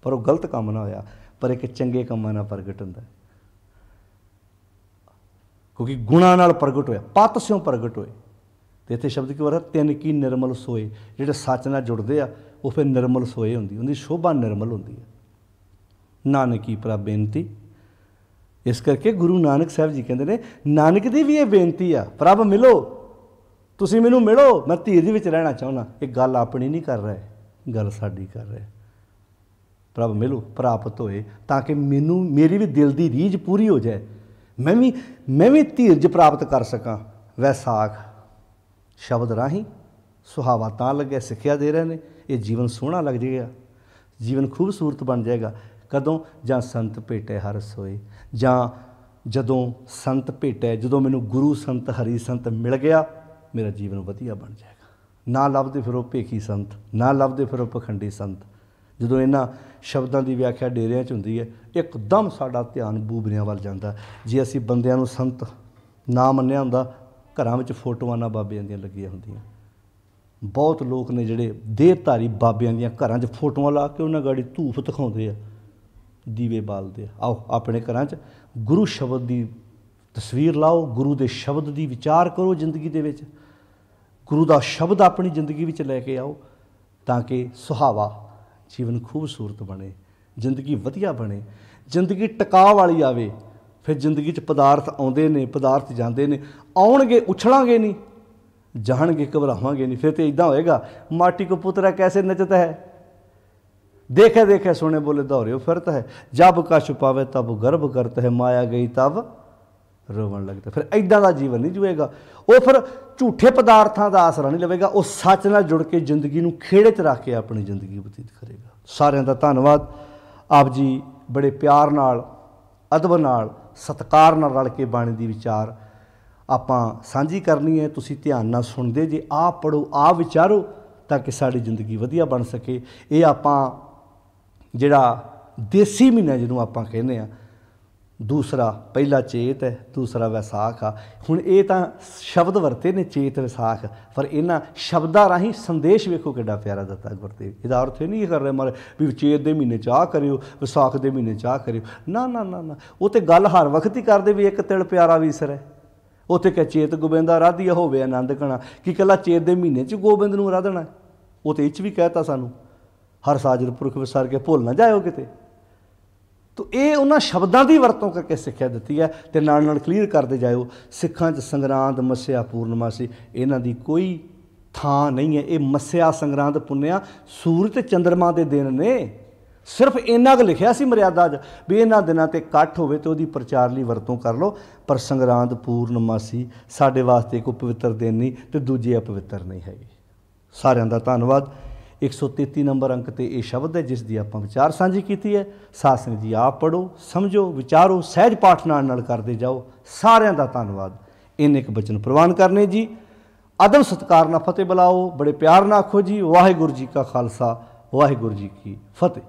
पर वो गलत काम ना होया, पर एक चंगे कामां नाल प्रगट हुंदा, क्योंकि गुणां नाल प्रगट होया, पत स्यों प्रगट होए। तो इत्थे शब्द की वरत तिन की निर्मल सोए, जिहड़े सच नाल जुड़दे आ वो फिर निर्मल सोए हुंदी, उनकी शोभा निर्मल हुंदी है। नानकी भरा बेनती, इस करके गुरु नानक साहब जी कहते हैं नानक दी भी ये बेनती आ, प्रभ मिलो, तुसीं मैनूं मिलो, मैं धीरज विच रहना चाहुंदा। एक गल अपनी नहीं कर रहा, गल साडी कर रहा। प्रभ मिलो प्राप्त होए, ताकि मैनूं मेरी भी दिल की रीझ पूरी हो जाए, मैं भी धीरज प्राप्त कर सकां। वैसाख शब्द राही सुहावा तां लगे, सिक्ख्या दे रहे हैं, ये जीवन सोहना लग जाएगा, जीवन खूबसूरत बन जाएगा। कदों जां संत भेटे हर सोए, जां जदों संत भेटे, जदों मैनूं गुरु संत हरी संत मिल गया, मेरा जीवन वधिया बन जाएगा। ना लभदे फिरो भेखी संत, ना लभदे फिरो पखंडी संत। जदों इन्हां शब्दां की व्याख्या डेरियां च हुंदी है, एकदम साडा ध्यान बूबरियां वल जांदा। जे असीं बंदिआं नूं संत ना मन्निया हुंदा, घरां विच फोटोआं ना बाबिਆਂ ਦੀਆਂ ਲੱਗੀਆਂ ਹੁੰਦੀਆਂ। बहुत लोग ने जिहड़े देहधारी बाबिਆਂ ਦੀਆਂ घरां 'ਚ फोटोआं ला के उन्हां गाड़ी धूफ दिखाउंदे आ, दीवे बालदे आ। आओ अपने घरां 'ਚ गुरु शब्द की तस्वीर लाओ, गुरु के शब्द की विचार करो, जिंदगी दे विच गुरु का शब्द अपनी जिंदगी विच लैके आओ, ताकि सुहावा जीवन खूबसूरत बने, जिंदगी वधिया बने, जिंदगी टिका वाली आवे। फिर जिंदगी च पदार्थ आउंदे ने, पदार्थ जांदे ने, आउणगे उछलांगे नहीं, जाणगे घबरावांगे नहीं। फिर तो इदां होएगा, माटी को पुतरा कैसे नचता है, देखे देखे सुने बोले दौड़े फिरता है, जब कछ पावे तब गर्भ करता है, माया गई तब रोवन लगता। फिर इदां दा जीवन नहीं जुएगा, वो फिर झूठे पदार्थां का आसरा नहीं लवेगा, वो सच नाल जुड़ के जिंदगी नूं खेड़े च रख के अपनी जिंदगी बतीत करेगा। सारिਆਂ ਦਾ ਧੰਨਵਾਦ। आप जी बड़े प्यार नाल, अदब नाल, सत्कार नाल रल के बाणी दी विचार ਆਪਾਂ ਸਾਂਝੀ ਕਰਨੀ ਹੈ। ਤੁਸੀਂ ਧਿਆਨ ਨਾਲ ਸੁਣਦੇ ਜੇ, ਆ ਪੜੋ, ਆ ਵਿਚਾਰੋ, ਤਾਂ ਕਿ ਸਾਡੀ ਜ਼ਿੰਦਗੀ ਵਧੀਆ ਬਣ ਸਕੇ। ਇਹ ਆਪਾਂ ਜਿਹੜਾ ਦੇਸੀ ਮਹੀਨਾ ਜਿਹਨੂੰ ਆਪਾਂ ਕਹਿੰਦੇ ਆ, ਦੂਸਰਾ ਪਹਿਲਾ ਚੇਤ ਹੈ, ਦੂਸਰਾ ਵਿਸਾਖ ਆ। ਹੁਣ ਇਹ ਤਾਂ ਸ਼ਬਦ ਵਰਤੇ ਨੇ ਚੇਤ ਵਿਸਾਖ, ਪਰ ਇਹਨਾਂ ਸ਼ਬਦਾਂ ਰਾਹੀਂ ਸੰਦੇਸ਼ ਵੇਖੋ ਕਿੱਡਾ ਪਿਆਰਾ ਦਿੱਤਾ ਗੁਰਦੇਵ। ਇਹਦਾ ਅਰਥ ਇਹ ਨਹੀਂ ਕਰ ਰਿਹਾ ਮਾਰੇ ਵੀ ਚੇਤ ਦੇ ਮਹੀਨੇ 'ਚ ਆਹ ਕਰਿਓ, ਵਿਸਾਖ ਦੇ ਮਹੀਨੇ 'ਚ ਆਹ ਕਰਿਓ। ਨਾ ਨਾ ਨਾ ਨਾ, ਉਹ ਤਾਂ ਗੱਲ ਹਰ ਵਕਤ ਹੀ ਕਰਦੇ ਵੀ ਇੱਕ ਤਿਲ ਪਿਆਰਾ ਵੀਸਰ ਹੈ। ਉੱਥੇ ਕਿ ਚੇਤ ਗੋਬਿੰਦਾ ਰਾਧੀਆ ਹੋਵੇ ਆਨੰਦ ਘਣਾ, ਕਿ ਇਕੱਲਾ ਚੇਤ ਦੇ ਮਹੀਨੇ 'ਚ ਗੋਬਿੰਦ ਨੂੰ ਆਰਾਧਨਾ। ਉਹ ਤਾਂ ਇਹ 'ਚ ਵੀ ਕਹਿਤਾ ਸਾਨੂੰ, ਹਰ ਸਾਜਰ ਪੁਰਖ ਵਿਸਾਰ ਕੇ ਭੁੱਲ ਨਾ ਜਾਇਓ ਕਿਤੇ। ਤੋ ਇਹ ਉਹਨਾਂ ਸ਼ਬਦਾਂ ਦੀ ਵਰਤੋਂ ਕਰਕੇ ਸਿੱਖਿਆ ਦਿੱਤੀ ਹੈ। ਅਤੇ ਨਾਲ ਨਾਲ ਕਲੀਅਰ ਕਰਦੇ ਜਾਇਓ, ਸਿੱਖਾਂ 'ਚ ਸੰਗਰਾਂਦ, ਮੱਸਿਆ, ਪੂਰਨਮਾਸੀ ਇਹਨਾਂ ਦੀ ਕੋਈ ਥਾਂ ਨਹੀਂ ਹੈ। ਇਹ ਮੱਸਿਆ, ਸੰਗਰਾਂਦ, ਪੁੰਨਿਆ ਸੂਰਜ ਅਤੇ ਚੰਦਰਮਾ ਦੇ ਦਿਨ ਨੇ। ਸਿਰਫ ਇੰਨਾ ਕੁ ਲਿਖਿਆ ਸੀ ਮਰਿਆਦਾ 'ਚ ਵੀ ਇਹਨਾਂ ਦਿਨਾਂ 'ਤੇ ਇਕੱਠ ਹੋਵੇ ਅਤੇ ਉਹਦੀ ਪ੍ਰਚਾਰ ਲਈ ਵਰਤੋਂ ਕਰ ਲਓ। ਪਰ ਸੰਗਰਾਂਦ, ਪੂਰਨਮਾਸੀ ਸਾਡੇ ਵਾਸਤੇ ਇੱਕ ਪਵਿੱਤਰ ਦਿਨ ਨਹੀਂ ਅਤੇ ਦੂਜੇ ਅਪਵਿੱਤਰ ਨਹੀਂ ਹੈਗੇ। ਸਾਰਿਆਂ ਦਾ ਧੰਨਵਾਦ। 133 ਨੰਬਰ ਅੰਕ 'ਤੇ ਇਹ ਸ਼ਬਦ ਹੈ ਜਿਸ ਦੀ ਆਪਾਂ ਵਿਚਾਰ ਸਾਂਝੀ ਕੀਤੀ ਹੈ। ਸਾਧ ਸੰਗਤ ਜੀ ਆਪ ਪੜ੍ਹੋ, ਸਮਝੋ, ਵਿਚਾਰੋ, ਸਹਿਜ ਪਾਠ ਨਾਲ ਕਰਦੇ ਜਾਓ। ਸਾਰਿਆਂ ਦਾ ਧੰਨਵਾਦ। ਇੰਨੇ ਕੁ ਬਚਨ ਪ੍ਰਵਾਨ ਕਰਨੇ ਜੀ। ਅਦਬ ਸਤਿਕਾਰ ਨਾਲ ਫਤਿਹ ਬੁਲਾਓ, ਬੜੇ ਪਿਆਰ ਨਾਲ ਆਖੋ ਜੀ, ਵਾਹਿਗੁਰੂ ਜੀ ਕਾ ਖਾਲਸਾ, ਵਾਹਿਗੁਰੂ ਜੀ ਕੀ ਫਤਿਹ।